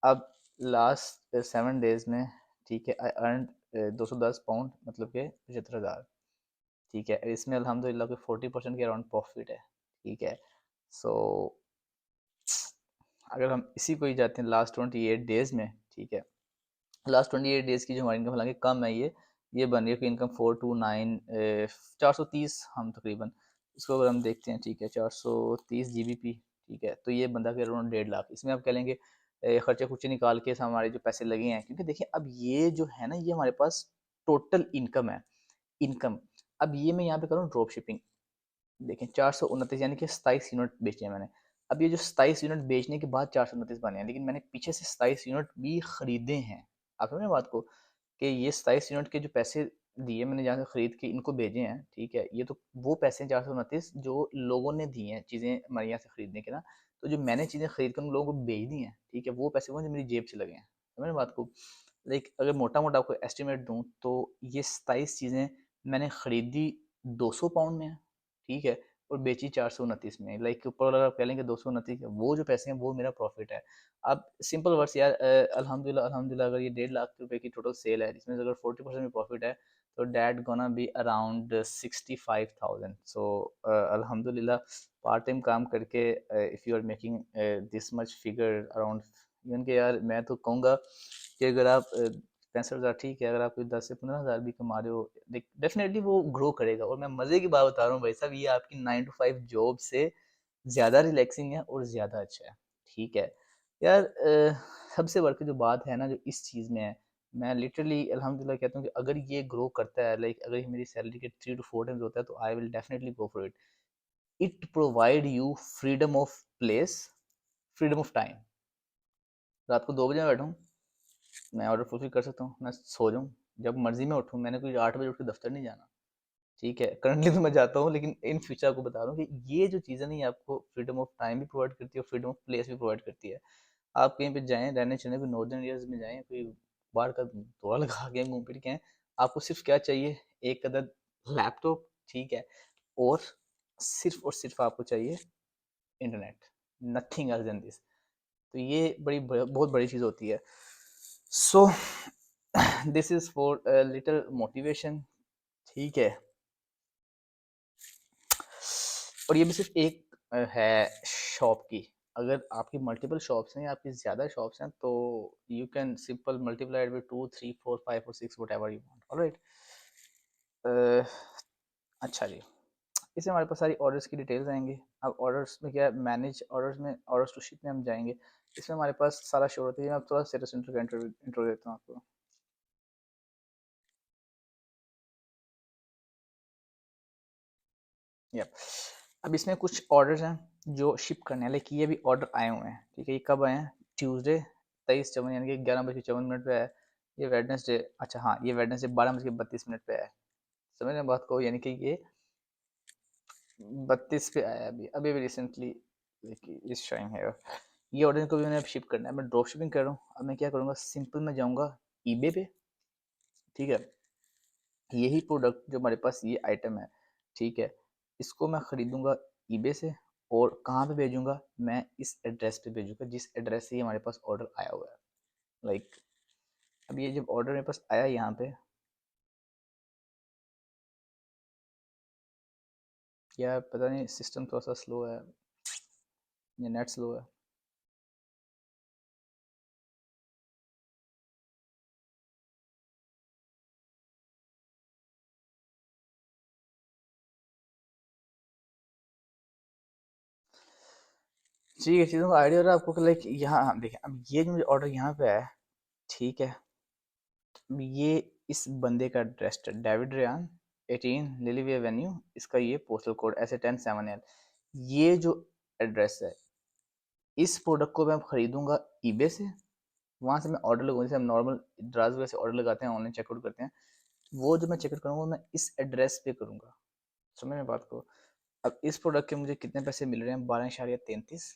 A: अब लास्ट 7 डेज में, ठीक है, आई अर्न 210 पाउंड, मतलब के 75,000, ठीक है। इसमें अल्हम्दुलिल्लाह कोई 40% के अराउंड प्रॉफिट है, ठीक है। सो अगर हम इसी को ही जाते हैं लास्ट 28 डेज में, ठीक है, लास्ट 28 डेज की जो हमारी इनकम, हालांकि कम है ये बन रही है कि इनकम 429, 430 हम तकरीबन, इसको अगर हम देखते हैं, ठीक है, 430 GBP, ठीक है, तो ये बंदा फिर अराउंड 1.5 लाख। इसमें आप कह लेंगे खर्चे खुर्चे निकाल के हमारे जो पैसे लगे हैं, क्योंकि देखिए अब ये जो है ना, ये हमारे पास टोटल इनकम है, इनकम। अब ये मैं यहाँ पे करूँ ड्रॉप शिपिंग, देखें 429 यानी कि 27 यूनिट बेचे हैं मैंने। अब ये जो 27 यूनिट बेचने के बाद 429 बने हैं, लेकिन मैंने पीछे से 27 यूनिट भी खरीदे हैं। आप समझ रहे हैं बात को, कि ये 27 यूनिट के जो पैसे दिए मैंने जहाँ से खरीद के इनको भेजे हैं, ठीक है, ये तो वो पैसे हैं 429 जो लोगों ने दिए हैं चीज़ें हमारे यहाँ से खरीदने के ना। तो जो मैंने चीज़ें खरीद कर उन लोगों को भेज दी हैं, ठीक है, वो पैसे वो जो मेरी जेब से लगे हैं। समझ रहे हैं बात को। लाइक अगर मोटा मोटा आपको एस्टिमेट दूँ तो ये 27 चीज़ें मैंने खरीदी 200 पाउंड में है, ठीक है, और बेची 429 में। लाइक ऊपर वाला आप कह लेंगे 229, वो जो पैसे हैं वो मेरा प्रॉफिट है। अब सिंपल वर्ड्स यार, अल्हम्दुलिल्लाह अल्हम्दुलिल्लाह, अगर ये 1.5 लाख रुपए की टोटल सेल है, जिसमें से अगर 40% में प्रॉफिट है, तो that gonna be around 65,000। So अल्हम्दुलिल्लाह, पार्ट टाइम काम करके if you are making this much figure around, even के यार मैं तो कहूँगा कि अगर आप 65,000, ठीक है, अगर आप कोई 10 से 15 हज़ार भी कमा रहे हो, डेफिनेटली वो ग्रो करेगा। और मैं मज़े की बात बता रहा हूँ भाई साहब, ये आपकी 9 to 5 जॉब से ज़्यादा रिलैक्सिंग है और ज़्यादा अच्छा है, ठीक है। यार सबसे बढ़ के जो बात है ना जो इस चीज़ में है, मैं लिटरली अल्हम्दुलिल्लाह कहता हूँ कि अगर ये ग्रो करता है, लाइक अगर ये मेरी सैलरी के 3 to 4 टाइम्स होता है, तो I will definitely go for it. It provide you freedom of place, freedom of time. रात को 2 बजे मैं बैठूँ, मैं ऑर्डर फुलफिल कर सकता हूँ, मैं सो जाऊँ, जब मर्जी में उठूँ, मैंने कोई 8 बजे उठ के दफ्तर नहीं जाना, ठीक है। करंटली तो मैं जाता हूँ, लेकिन इन फ्यूचर आपको बता रहा हूँ कि ये जो चीज़ें नहीं आपको फ्रीडम ऑफ टाइम भी प्रोवाइड करती है और फ्रीडम ऑफ प्लेस भी प्रोवाइड करती है। आप कहीं पे जाएँ रहने चलने, कोई नॉर्दर्न एरियाज़ में जाएँ, कोई बाहर का दौरा लगा के घूम फिर के आएँ, आपको सिर्फ़ क्या चाहिए, एक अदद लैपटॉप, ठीक है, और सिर्फ़ और सिर्फ़ आपको चाहिए internet, nothing else than this. तो ये बहुत बड़ी चीज़ होती है। So this is for little motivation, ठीक है। और ये भी सिर्फ एक है शॉप की। अगर आपकी मल्टीपल शॉप्स हैं या आपकी ज़्यादा शॉप्स हैं, तो you can simple multiply it with 2 3 4 5 और 6 व्हाटएवर यू वांट, ऑलराइट। अच्छा जी, इसमें हमारे पास सारी ऑर्डर्स की डिटेल्स आएंगी। अब ऑर्डर्स में क्या है, मैनेज ऑर्डर्स में, ऑर्डर्स टू शिप में हम जाएंगे, इसमें हमारे पास सारा शो होता है। मैं अब थोड़ा स्टेटस सेंटर का इंट्रो देता हूँ आपको। यप, अब इसमें कुछ ऑर्डर्स हैं जो शिप करने हैं, लेकिन ये भी ऑर्डर आए हुए हैं, ठीक है। ये कब आए हैं, ट्यूसडे 23:54 यानी कि 11:54 पे है। ये वेडनेसडे, अच्छा हाँ, ये वेडनेसडे 12:32 पे है। समझ रहे हैं बात को, यानी कि ये 32 पे आया है अभी अभी अभी रिसेंटली, इस शोइंग है। ये ऑर्डर को भी मैंने अब शिप करना है, मैं ड्रॉप शिपिंग कर रहा हूँ। अब मैं क्या करूँगा, सिंपल मैं जाऊँगा ईबे पे, ठीक है, यही प्रोडक्ट जो हमारे पास ये आइटम है, ठीक है, इसको मैं ख़रीदूंगा ईबे से, और कहाँ पे भेजूंगा, मैं इस एड्रेस पे भेजूंगा जिस एड्रेस से ये हमारे पास ऑर्डर आया हुआ है। लाइक अब ये जब ऑर्डर मेरे पास आया यहाँ पे, या पता नहीं सिस्टम थोड़ा सा स्लो है या नेट स्लो है। ठीक है, चीज़ों का आइडिया हो रहा है आपको कि लाइक यहाँ देखिए, अब ये जो मुझे ऑर्डर यहाँ पे आया है, ठीक है, ये इस बंदे का एड्रेस है, डेविड रेयान, 18 लिलीवे एवेन्यू, इसका ये पोस्टल कोड SA107L। ये जो एड्रेस है, इस प्रोडक्ट को मैं खरीदूंगा ईबे से, वहाँ से मैं ऑर्डर लगाऊंगा, जैसे हम नॉर्मल ड्राज वगैरह से ऑर्डर लगाते हैं, ऑनलाइन चेकआउट करते हैं, वो जो मैं चेकआउट करूँगा मैं इस एड्रेस पे करूँगा। समझ में बात को। अब इस प्रोडक्ट के मुझे कितने पैसे मिल रहे हैं, 12.33,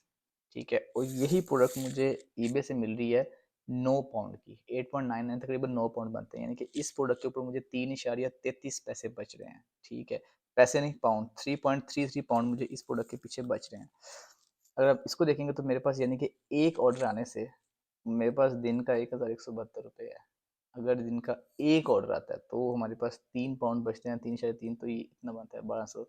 A: ठीक है, और यही प्रोडक्ट मुझे ईबे से मिल रही है 9 पाउंड की, 8.99, तकरीबन 9 पाउंड बनते हैं, यानी कि इस प्रोडक्ट के ऊपर मुझे 3.33 पैसे बच रहे हैं, ठीक है। पैसे नहीं, पाउंड, 3.33 पाउंड मुझे इस प्रोडक्ट के पीछे बच रहे हैं। अगर आप इसको देखेंगे तो मेरे पास यानी कि एक ऑर्डर आने से मेरे पास दिन का 1,172 रुपये है। अगर दिन का एक ऑर्डर आता है तो हमारे पास 3 पाउंड बचते हैं, 3 साढ़े 3, तो ये इतना बनता है 1200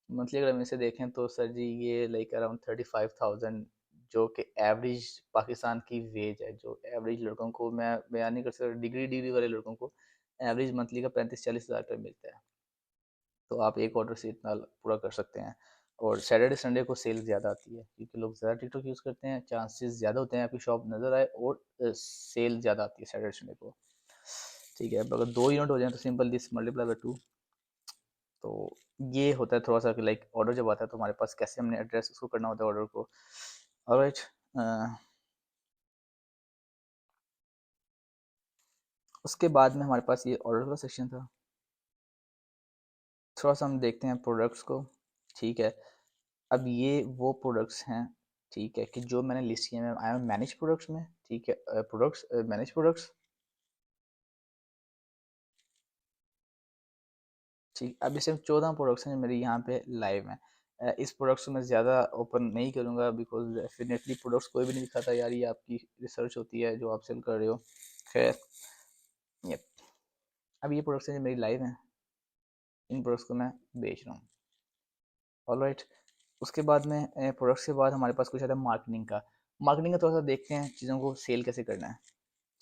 A: मंथली। अगर हम इसे देखें तो सर जी ये लाइक अराउंड 35,000, जो कि एवरेज पाकिस्तान की वेज है। जो एवरेज लड़कों को, मैं बयान नहीं कर सकता, डिग्री डिग्री वाले लड़कों को एवरेज मंथली का 35-40 हज़ार रुपये मिलता है। तो आप एक ऑर्डर से इतना पूरा कर सकते हैं। और सैटरडे संडे को सेल ज़्यादा आती है क्योंकि लोग ज़्यादा टिकटॉक यूज़ करते हैं, चांसेस ज़्यादा होते हैं आपकी शॉप नज़र आए, और सेल ज़्यादा आती है सैटरडे संडे को। ठीक है, अब अगर 2 यूनिट हो जाए तो सिंपल दिस मल्टीप्लाई बाय 2। तो ये होता है थोड़ा सा कि लाइक ऑर्डर जब आता है तो हमारे पास कैसे हमने एड्रेस उसको करना होता है ऑर्डर को। ऑलराइट, उसके बाद में हमारे पास ये ऑर्डर का सेक्शन था। थोड़ा सा हम देखते हैं प्रोडक्ट्स को। ठीक है, अब ये वो प्रोडक्ट्स हैं, ठीक है, कि जो मैंने लिस्ट किए हैं। आई एम मैनेज प्रोडक्ट्स में। ठीक है, प्रोडक्ट्स, मैनेज प्रोडक्ट्स। ठीक, अब जैसे 14 प्रोडक्ट्स हैं जो मेरी यहाँ पे लाइव हैं। इस प्रोडक्ट्स को मैं ज़्यादा ओपन नहीं करूँगा बिकॉज डेफिनेटली प्रोडक्ट्स कोई भी नहीं दिखाता यार, ये आपकी रिसर्च होती है जो आप सेल कर रहे हो। खैर, ये अब ये प्रोडक्ट्स हैं जो मेरी लाइव हैं, इन प्रोडक्ट्स को मैं बेच रहा हूँ। ऑलराइट, उसके बाद में प्रोडक्ट्स के बाद हमारे पास कुछ आता है मार्केटिंग का। मार्केटिंग का थोड़ा सा देखते हैं चीज़ों को सेल कैसे करना है।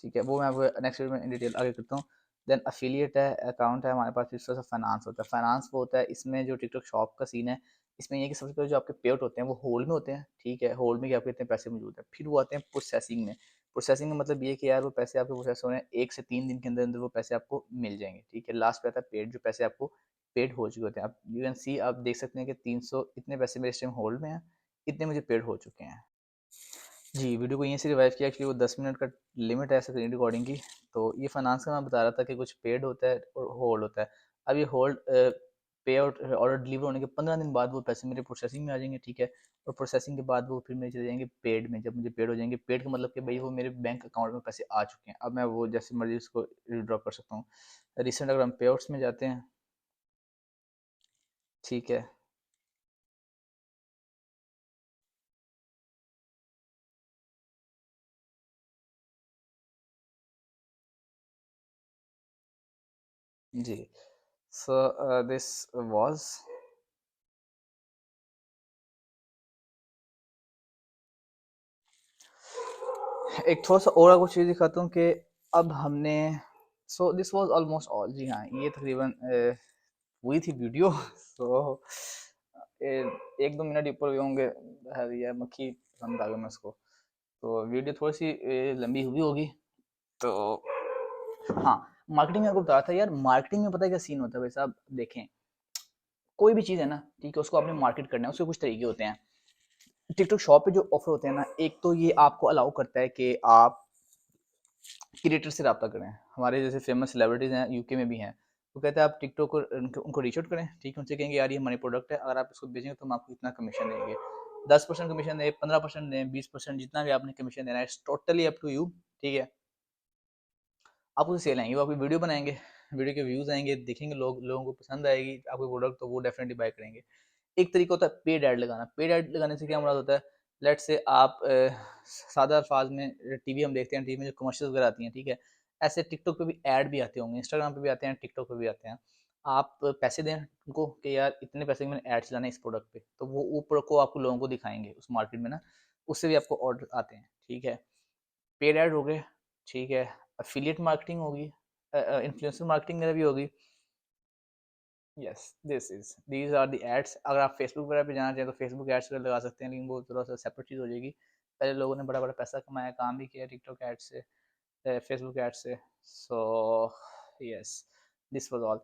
A: ठीक है, वो मैं आपको नेक्स्ट वीडियो में इन डिटेल आगे करता हूँ। देन अफिलिएट है, अकाउंट है हमारे पास, इस तरह से फाइनेंस होता है। फाइनेंस वो होता है, इसमें जो टिकटॉक शॉप का सीन है, इसमें ये कि सबसे पहले जो आपके पे आउट होते हैं वो होल्ड में होते हैं। ठीक है, होल्ड में कि आपके इतने पैसे मौजूद है, फिर वो आते हैं प्रोसेसिंग में। प्रोसेसिंग में मतलब ये कि यार वो पैसे आपके प्रोसेस हो रहे हैं, 1 से 3 दिन के अंदर अंदर वो पैसे आपको मिल जाएंगे। ठीक है, लास्ट पे आता है पेड, जो पैसे आपको पेड हो चुके होते हैं। आप यू कैन सी, आप देख सकते हैं कि 300 इतने पैसे मेरे इस टाइम होल्ड में हैं, इतने मुझे पेड हो चुके हैं। जी, वीडियो को यहीं से रिवाइव किया, एक्चुअली वो 10 मिनट का लिमिट है स्क्रीन रिकॉर्डिंग की। तो ये फाइनेंस का मैं बता रहा था कि कुछ पेड होता है और होल्ड होता है। अब ये होल्ड, पे आउट ऑर्डर डिलीवर होने के 15 दिन बाद वो पैसे मेरे प्रोसेसिंग में आ जाएंगे। ठीक है, और प्रोसेसिंग के बाद वो फिर मेरे चले जाएंगे पेड में। जब मुझे पेड हो जाएंगे, पेड का मतलब कि भाई वो मेरे बैंक अकाउंट में पैसे आ चुके हैं, अब मैं वो जैसे मर्जी उसको विड्रॉ कर सकता हूँ। रिसेंट अगर हम पे आउट्स में जाते हैं, ठीक है, जी, सो दिस वाज, एक थोड़ा सा और आपको चीज़ दिखाता हूँ कि अब हमने, so this was almost all. जी हाँ, ये तकरीबन हुई थी वीडियो। सो 1-2 मिनट ऊपर हुए होंगे। है मक्खी पसंद आ गया मैं इसको। तो वीडियो थोड़ी सी लंबी हुई होगी। तो हाँ, मार्केटिंग में आपको बताया था यार, मार्केटिंग में पता है क्या सीन होता है भाई साहब। देखें, कोई भी चीज़ है ना, ठीक है, उसको आपने मार्केट करना है, उसके कुछ तरीके होते हैं। टिकटॉक शॉप पे जो ऑफर होते हैं ना, एक तो ये आपको अलाउ करता है कि आप क्रिएटर से रब्ता करें। हमारे जैसे फेमस सेलिब्रिटीज़ हैं, यूके में भी हैं, वो कहते हैं आप टिकटॉक को उनको रीच आउट करें। ठीक है, उनसे कहेंगे यार ये हमारी प्रोडक्ट है, अगर आप इसको बेचेंगे तो हम आपको इतना कमीशन देंगे। 10% कमीशन दें, 15% दें, 20%, जितना भी आपने कमीशन देना है, टोटली अप टू यू। ठीक है, आप उसे सेल आएंगे, वो आपकी वीडियो बनाएंगे, वीडियो के व्यूज़ आएंगे, देखेंगे लोग, लोगों को पसंद आएगी आपकी प्रोडक्ट, तो वो डेफिनेटली बाय करेंगे। एक तरीका होता है पेड ऐड लगाना। पेड ऐड लगाने से क्या मुराद होता है, लेट से आप सादा अल्फाज में, टीवी हम देखते हैं, टीवी में जो कमर्शियल वगैरह आती हैं, ठीक है, ऐसे टिकटॉक पे भी ऐड भी आते होंगे, इंस्टाग्राम पे भी आते हैं, टिकटॉक पे भी आते हैं। आप पैसे दें उनको कि यार इतने पैसे के मैंने ऐड चलाना है इस प्रोडक्ट पे, तो वो ऊपर को आपको लोगों को दिखाएंगे उस मार्केट में ना, उससे भी आपको ऑर्डर आते हैं। ठीक है, पेड ऐड हो गए। ठीक है, अफिलिएट मार्केटिंग होगी, इन्फ्लुएंसर मार्केटिंग वगैरह भी होगी। Yes, this is these are the ads. अगर आप फेसबुक वगैरह पे जाना चाहें तो फेसबुक एड्स वगैरह लगा सकते हैं, लेकिन वो थोड़ा सा सेपरेट चीज़ हो जाएगी। पहले लोगों ने बड़ा बड़ा पैसा कमाया, काम भी किया टिकटॉक एड से, फेसबुक एड से। So yes, this was all.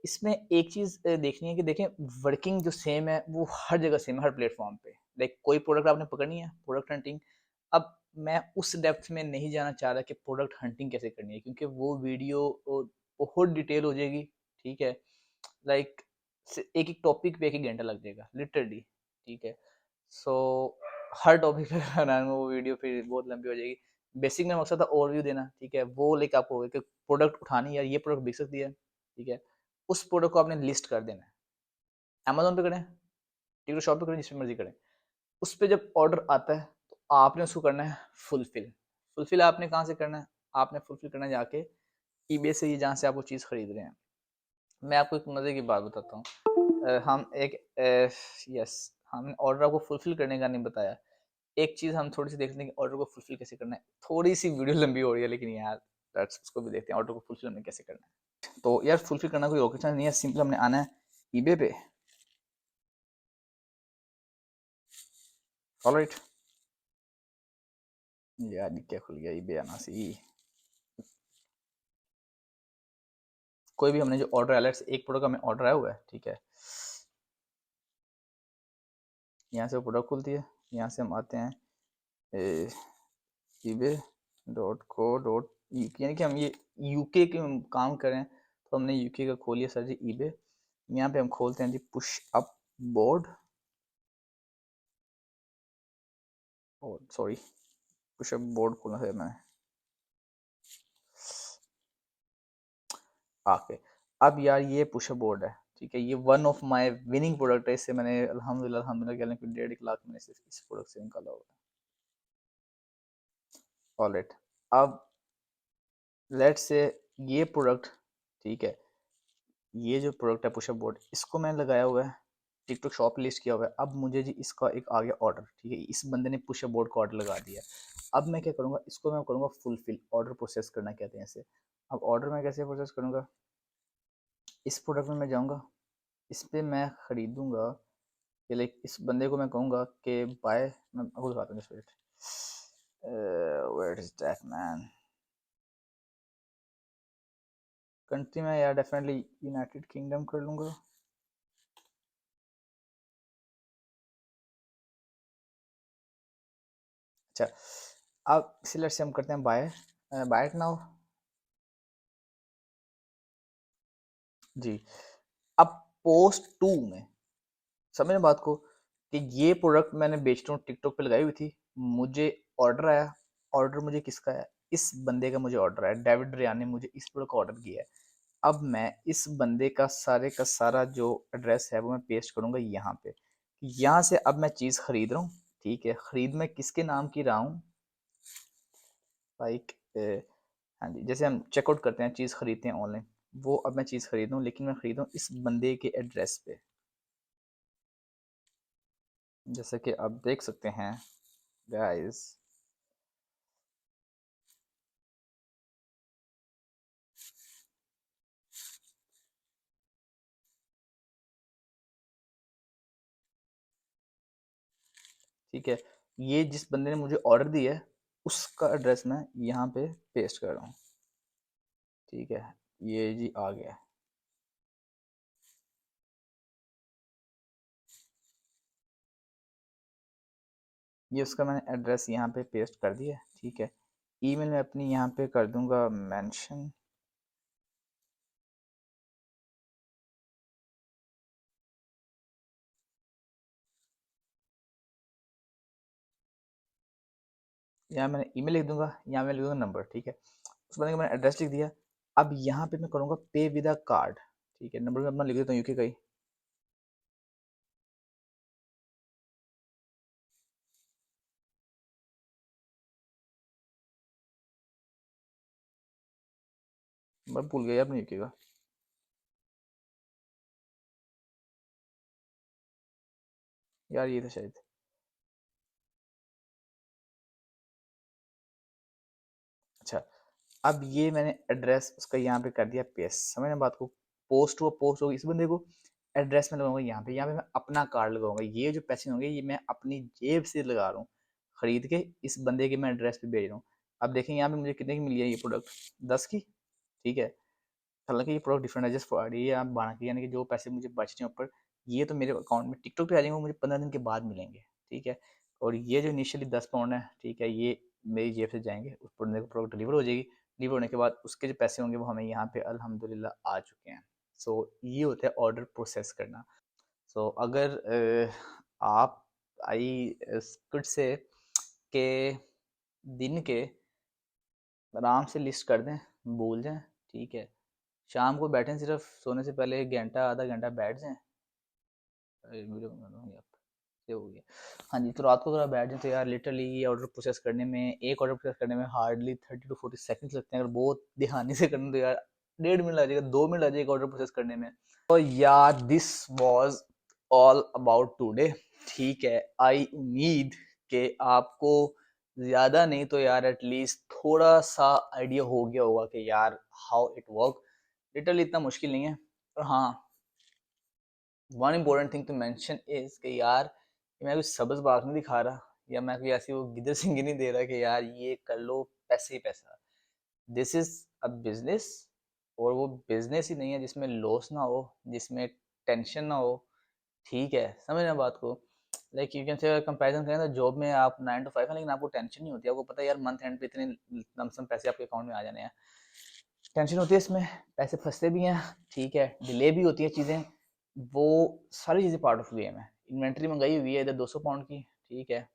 A: इसमें एक चीज़ देखनी है कि देखें, वर्किंग जो सेम है वो हर जगह सेम है, हर प्लेटफॉर्म पे। लाइक कोई प्रोडक्ट आपने पकड़नी है, प्रोडक्ट हंटिंग। अब मैं उस डेप्थ में नहीं जाना चाह रहा कि प्रोडक्ट हंटिंग कैसे करनी है, क्योंकि वो वीडियो बहुत डिटेल हो जाएगी। ठीक है, लाइक एक एक टॉपिक पे 1-1 घंटा लग जाएगा लिटरली। ठीक है, सो हर टॉपिक पे बनाने में वो वीडियो फिर बहुत लंबी हो जाएगी। बेसिक में मकसद था ओवरव्यू देना। ठीक है, वो लाइक आपको एक प्रोडक्ट उठानी है, ये प्रोडक्ट बिक सकती है। ठीक है, उस प्रोडक्ट को आपने लिस्ट कर देना है, अमेजोन पे करें, टिकटॉक शॉप पे करें, जिस पे मर्जी करें। उस पर जब ऑर्डर आता है तो आपने उसको करना है फुलफिल। फुलफिल आपने कहाँ से करना है, आपने फुलफिल करना है जाके ईबे से, ये जहाँ से आप वो चीज़ खरीद रहे हैं। मैं आपको एक मज़े की बात बताता हूँ। हम एक यस, हमने ऑर्डर आपको फुलफिल करने का नहीं बताया। एक चीज़ हम थोड़ी सी देखते हैं कि ऑर्डर को फुलफिल कैसे करना है। थोड़ी सी वीडियो लंबी हो रही है, लेकिन यार लेट्स उसको भी देखते हैं, ऑर्डर को फुलफिल हमें कैसे करना है। तो यार फुलफिल करना कोई रॉकेट साइंस नहीं है, सिंपल हमने आना है, ईबे पे। ऑलराइट यार, ये क्या खुल गया ईबे आना सी। कोई भी हमने जो ऑर्डर आया, एक प्रोडक्ट हमें ऑर्डर आया हुआ है, ठीक है। यहाँ से वो प्रोडक्ट खुलती है, यहाँ से हम आते हैं ईबे डॉट को डॉट, यानी कि हम ये यूके के हम काम करें, तो हमने यूके का खोलिए सर जी ईबे। यहाँ पे हम खोलते हैं जी पुश अप बोर्ड, और सॉरी पुश अप बोर्ड खोलना है मैंने। ओके, अब यार ये पुश अप बोर्ड है, ठीक है। ये one of my winning product है, इससे मैंने अल्हम्दुलिल्लाह अल्हम्दुलिल्लाह कहने को 1.5 लाख मैंने सिर्फ इस प्रोडक्ट से निकाला हुआ है। ऑलराइट, अब लेट्स से ये प्रोडक्ट, ठीक है, ये जो प्रोडक्ट है पुशअप बोर्ड, इसको मैंने लगाया हुआ है, टिकटॉक शॉप लिस्ट किया हुआ है। अब मुझे जी इसका एक आ गया ऑर्डर, ठीक है, इस बंदे ने पुशअप बोर्ड का ऑर्डर लगा दिया। अब मैं क्या करूँगा, इसको मैं करूँगा फुलफिल, ऑर्डर प्रोसेस करना कहते हैं इसे। अब ऑर्डर मैं कैसे प्रोसेस करूँगा, इस प्रोडक्ट में मैं जाऊँगा, इस पर मैं ख़रीदूँगा कि लाइक इस बंदे को मैं कहूँगा कि बाय, मैं आपको दिखाता हूँ, just where is that man. Country में यार डेफिनेटली यूनाइटेड किंगडम कर लूँगा। अच्छा, अब इसी लेट से हम करते हैं बाय, बाय इट नाउ जी। अब पोस्ट 2 में समझ बात को, कि ये प्रोडक्ट मैंने बेच रहा हूँ, टिकटॉक पे लगाई हुई थी, मुझे ऑर्डर आया। ऑर्डर मुझे किसका है, इस बंदे का मुझे ऑर्डर आया, डेविड रियान ने मुझे इस प्रोडक्ट का ऑर्डर किया है। अब मैं इस बंदे का सारे का सारा जो एड्रेस है वो मैं पेस्ट करूंगा यहाँ पे। यहाँ से अब मैं चीज़ खरीद रहा हूँ, ठीक है। खरीद मैं किसके नाम की रहा हूँ, लाइक हाँ जी, जैसे हम चेकआउट करते हैं, चीज़ खरीदते हैं ऑनलाइन, वो अब मैं चीज़ खरीद रहा हूँ, लेकिन मैं खरीद रहा हूँ इस बंदे के एड्रेस पे, जैसे कि आप देख सकते हैं गाइस। ठीक है, ये जिस बंदे ने मुझे ऑर्डर दिया है उसका एड्रेस मैं यहाँ पे पेस्ट कर रहा हूँ, ठीक है। ये जी आ गया, ये उसका मैंने एड्रेस यहाँ पे पेस्ट कर दिया, ठीक है। ईमेल में अपनी यहाँ पे कर दूंगा मेंशन, यहाँ मैंने ईमेल लिख दूंगा, यहाँ मैं लिख दूंगा नंबर, ठीक है। उस बंदे का मैंने एड्रेस लिख दिया। अब यहाँ पे मैं करूँगा पे विद अ कार्ड, ठीक है। नंबर में अपना लिख देता हूँ यूके का ही, मैं भूल गया अपने यूके का, यार ये था शायद। अच्छा, अब ये मैंने एड्रेस उसका यहाँ पे कर दिया पेस्ट, समझ ना बात को। पोस्ट हुआ, पोस्ट होगी इस बंदे को, एड्रेस में लगाऊंगा यहाँ पे, यहाँ पे मैं अपना कार्ड लगाऊंगा। ये जो पैसे होंगे ये मैं अपनी जेब से लगा रहा हूँ, खरीद के इस बंदे के मैं एड्रेस पे भेज रहा हूँ। अब देखें यहाँ पे मुझे कितने की मिली है ये प्रोडक्ट, 10 की, ठीक है। हालांकि ये प्रोडक्ट डिफरेंट है, जस्ट फॉर ये आप बाकी, यानी कि जो पैसे मुझे बच रहे हैं ऊपर, ये तो मेरे अकाउंट में टिकटॉक पे आ जाएंगे, वो मुझे 15 दिन के बाद मिलेंगे, ठीक है। और ये जो इनिशियली 10 पाउंड है, ठीक है, ये मेरी जेब से जाएंगे, उस बंदे को प्रोडक्ट डिलीवर हो जाएगी। डिलीवर होने के बाद उसके जो पैसे होंगे वो हमें यहाँ पे अल्हम्दुलिल्लाह आ चुके हैं। सो ये होता है ऑर्डर प्रोसेस करना। सो अगर आप आई कुड से के दिन के आराम से लिस्ट कर दें, भूल जाएं, ठीक है। शाम को बैठें, सिर्फ सोने से पहले 1 घंटा आधा घंटा बैठ जाएं, वीडियो बना दूंगी आप, ये हो गया। हाँ जी, तो रात को अगर आप बैठ जाएं तो यार लिटरली ये ऑर्डर प्रोसेस करने में, एक ऑर्डर प्रोसेस करने में हार्डली 30 to 40 सेकंड्स लगते हैं। अगर बहुत ध्यान से करना तो यार 1.5 मिनट लग जाएगा, 2 मिनट लग जाएगा ऑर्डर प्रोसेस करने में। तो यार this was all about today, ठीक है। आई उम्मीद कि आपको ज़्यादा नहीं तो यार एटलीस्ट थोड़ा सा आइडिया हो गया होगा कि यार हाउ इट वर्क। लिटरली इतना मुश्किल नहीं है, और हाँ one important thing to mention is कि यार मैं कुछ सब्ज बाग नहीं दिखा रहा, या मैं कोई ऐसी वो गिद्ध सिंगी नहीं दे रहा कि यार ये कर लो पैसे ही पैसा। दिस इज अ बिजनेस, और वो बिजनेस ही नहीं है जिसमें लॉस ना हो, जिसमें टेंशन ना हो। ठीक है, समझ रहे हैं बात को। Like you can say comparison करें तो जॉब में आप 9 to 5 हैं, लेकिन आपको टेंशन नहीं होती, आपको पता है यार मंथ एंड पे इतने लमसम पैसे आपके अकाउंट में आ जाने हैं। टेंशन होती है इसमें, पैसे फंसते भी हैं, ठीक है, डिले भी होती है चीज़ें, वो सारी चीज़ें पार्ट ऑफ गेम है। इन्वेंट्री मंगाई हुई है इधर 200 पाउंड की, ठीक है,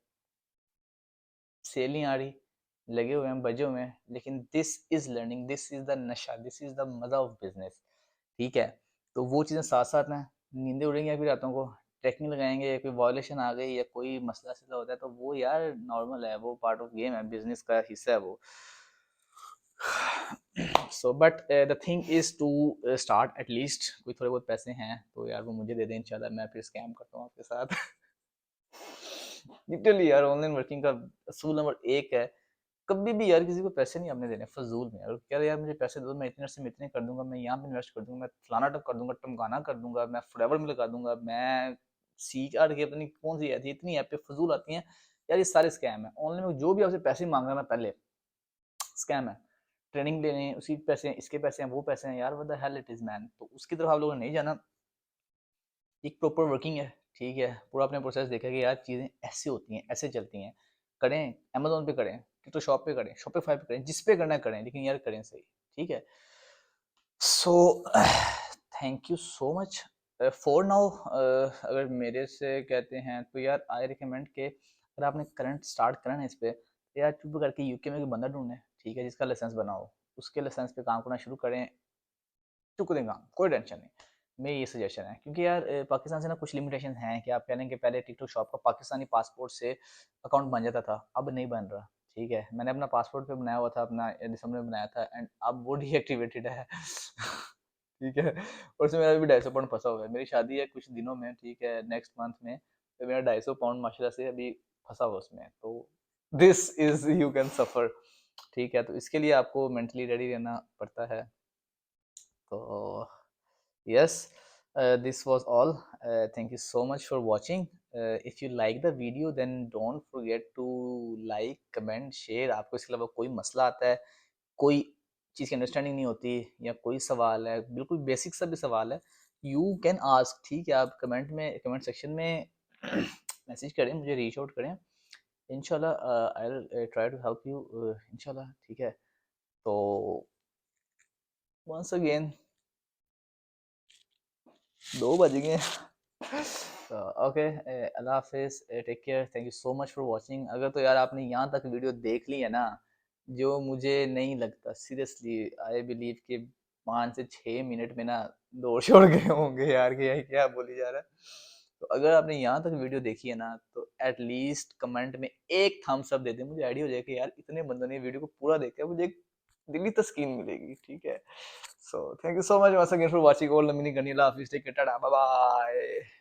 A: सेल नहीं आ रही, लगे हुए हैं, बजे हुए हैं, लेकिन this is learning, this is the नशा, दिस इज द मजा ऑफ बिजनेस। ठीक है, तो वो चीज़ें साथ साथ हैं। नींदें उड़ेंगी अभी रातों को, ट्रैकिंग लगाएंगे, कोई वॉयलेशन आ गई या कोई मसला सिला होता है तो वो यार नॉर्मल है, वो पार्ट ऑफ गेम है, बिजनेस का हिस्सा है वो। So but the thing is to start at least, कोई थोड़े बहुत पैसे हैं तो यार वो मुझे दे दें इंशाल्लाह, मैं फिर स्कैम करता हूँ आपके साथ। लिटरली यार ऑनलाइन वर्किंग का असूल नंबर एक है, कभी भी यार किसी को पैसे नहीं आपने देने फजूल में। और कह रहे यार मुझे पैसे दो, मैं इतने से मैं इतने कर दूंगा, मैं यहाँ पे इन्वेस्ट कर दूंगा, मैं फलाना टप कर दूंगा, टमकाना कर दूंगा, मैं फॉरएवर में लगा दूंगा, मैं सीख आर के अपनी कौन सी ऐसी इतनी ऐप पे फजूल आती हैं यार, ये सारे स्कैम है। ऑनलाइन में जो भी आपसे पैसे मांग रहा है ना पहले स्कैम है। ट्रेनिंग लेने हैं उसकी पैसे हैं, इसके पैसे हैं, वो पैसे हैं, यार what the hell it is man. तो उसकी तरफ आप लोगों ने नहीं जाना, एक प्रॉपर वर्किंग है, ठीक है, पूरा अपने प्रोसेस देखा कि यार चीज़ें ऐसे होती हैं, ऐसे चलती हैं, करें अमेजोन पे करें, टिकटॉक शॉप पे करें, शॉपिफाई पे करें, जिस पे करना है करें, लेकिन यार करें सही। ठीक है, so thank you so much for now. अगर मेरे से कहते हैं तो यार आई रिकमेंड के अगर आपने करंट स्टार्ट करना है इस पे तो यार चुप करके यूके में कोई बंदा ढूंढें, ठीक है, जिसका लाइसेंस बना हो, उसके लाइसेंस पे काम करना शुरू करें, टुक देगा, कोई टेंशन नहीं। मेरी ये सजेशन है, क्योंकि यार पाकिस्तान से ना कुछ लिमिटेशन हैं कि आप कह रहे हैं कि पहले टिकटॉक शॉप का पाकिस्तानी पासपोर्ट से अकाउंट बन जाता था, अब नहीं बन रहा। ठीक है, मैंने अपना पासपोर्ट पे बनाया हुआ था, अपना दिसंबर में बनाया था, एंड अब वो डीएक्टिवेटेड है। ठीक है, और उसमें मेरा भी 250 पाउंड फंसा हुआ है, मेरी शादी है कुछ दिनों में, ठीक है, नेक्स्ट मंथ में, तो मेरा 250 पाउंड माशाल्लाह से अभी फंसा हुआ उसमें। तो दिस इज यू कैन सफर। ठीक है, तो इसके लिए आपको मेंटली रेडी रहना पड़ता है। तो yes, this was all. Thank you so much for watching. If you like the video then don't forget to like, comment, share। आपको इसके अलावा कोई मसला आता है, कोई चीज़ की अंडरस्टैंडिंग नहीं होती, या कोई सवाल है, बिल्कुल बेसिक सा भी सवाल है, यू कैन आस्क। ठीक है, आप कमेंट में, कमेंट सेक्शन में मैसेज करें, मुझे रीच आउट करें, इंशाल्लाह I will try to help you इंशाल्लाह। ठीक है, तो वंस अगेन 2 बज गए। ओके, अल्लाह हाफिज, take care, thank you so much for watching. अगर तो यार आपने यहाँ तक वीडियो देख ली है ना, जो मुझे नहीं लगता, सीरियसली आई बिलीव कि 5 से 6 मिनट में ना दौड़ छोड़ गए होंगे यार कि यही क्या बोली जा रहा है। तो अगर आपने यहाँ तक वीडियो देखी है ना तो एटलीस्ट कमेंट में एक थम्स अप दे दे, मुझे आइडिया हो जाए कि यार इतने बंदों ने वीडियो को पूरा देखा है, मुझे एक दिली तस्कीन मिलेगी। ठीक है, so thank you so much once again for watching all the mini Ganila. Please take care. Tada. Bye bye.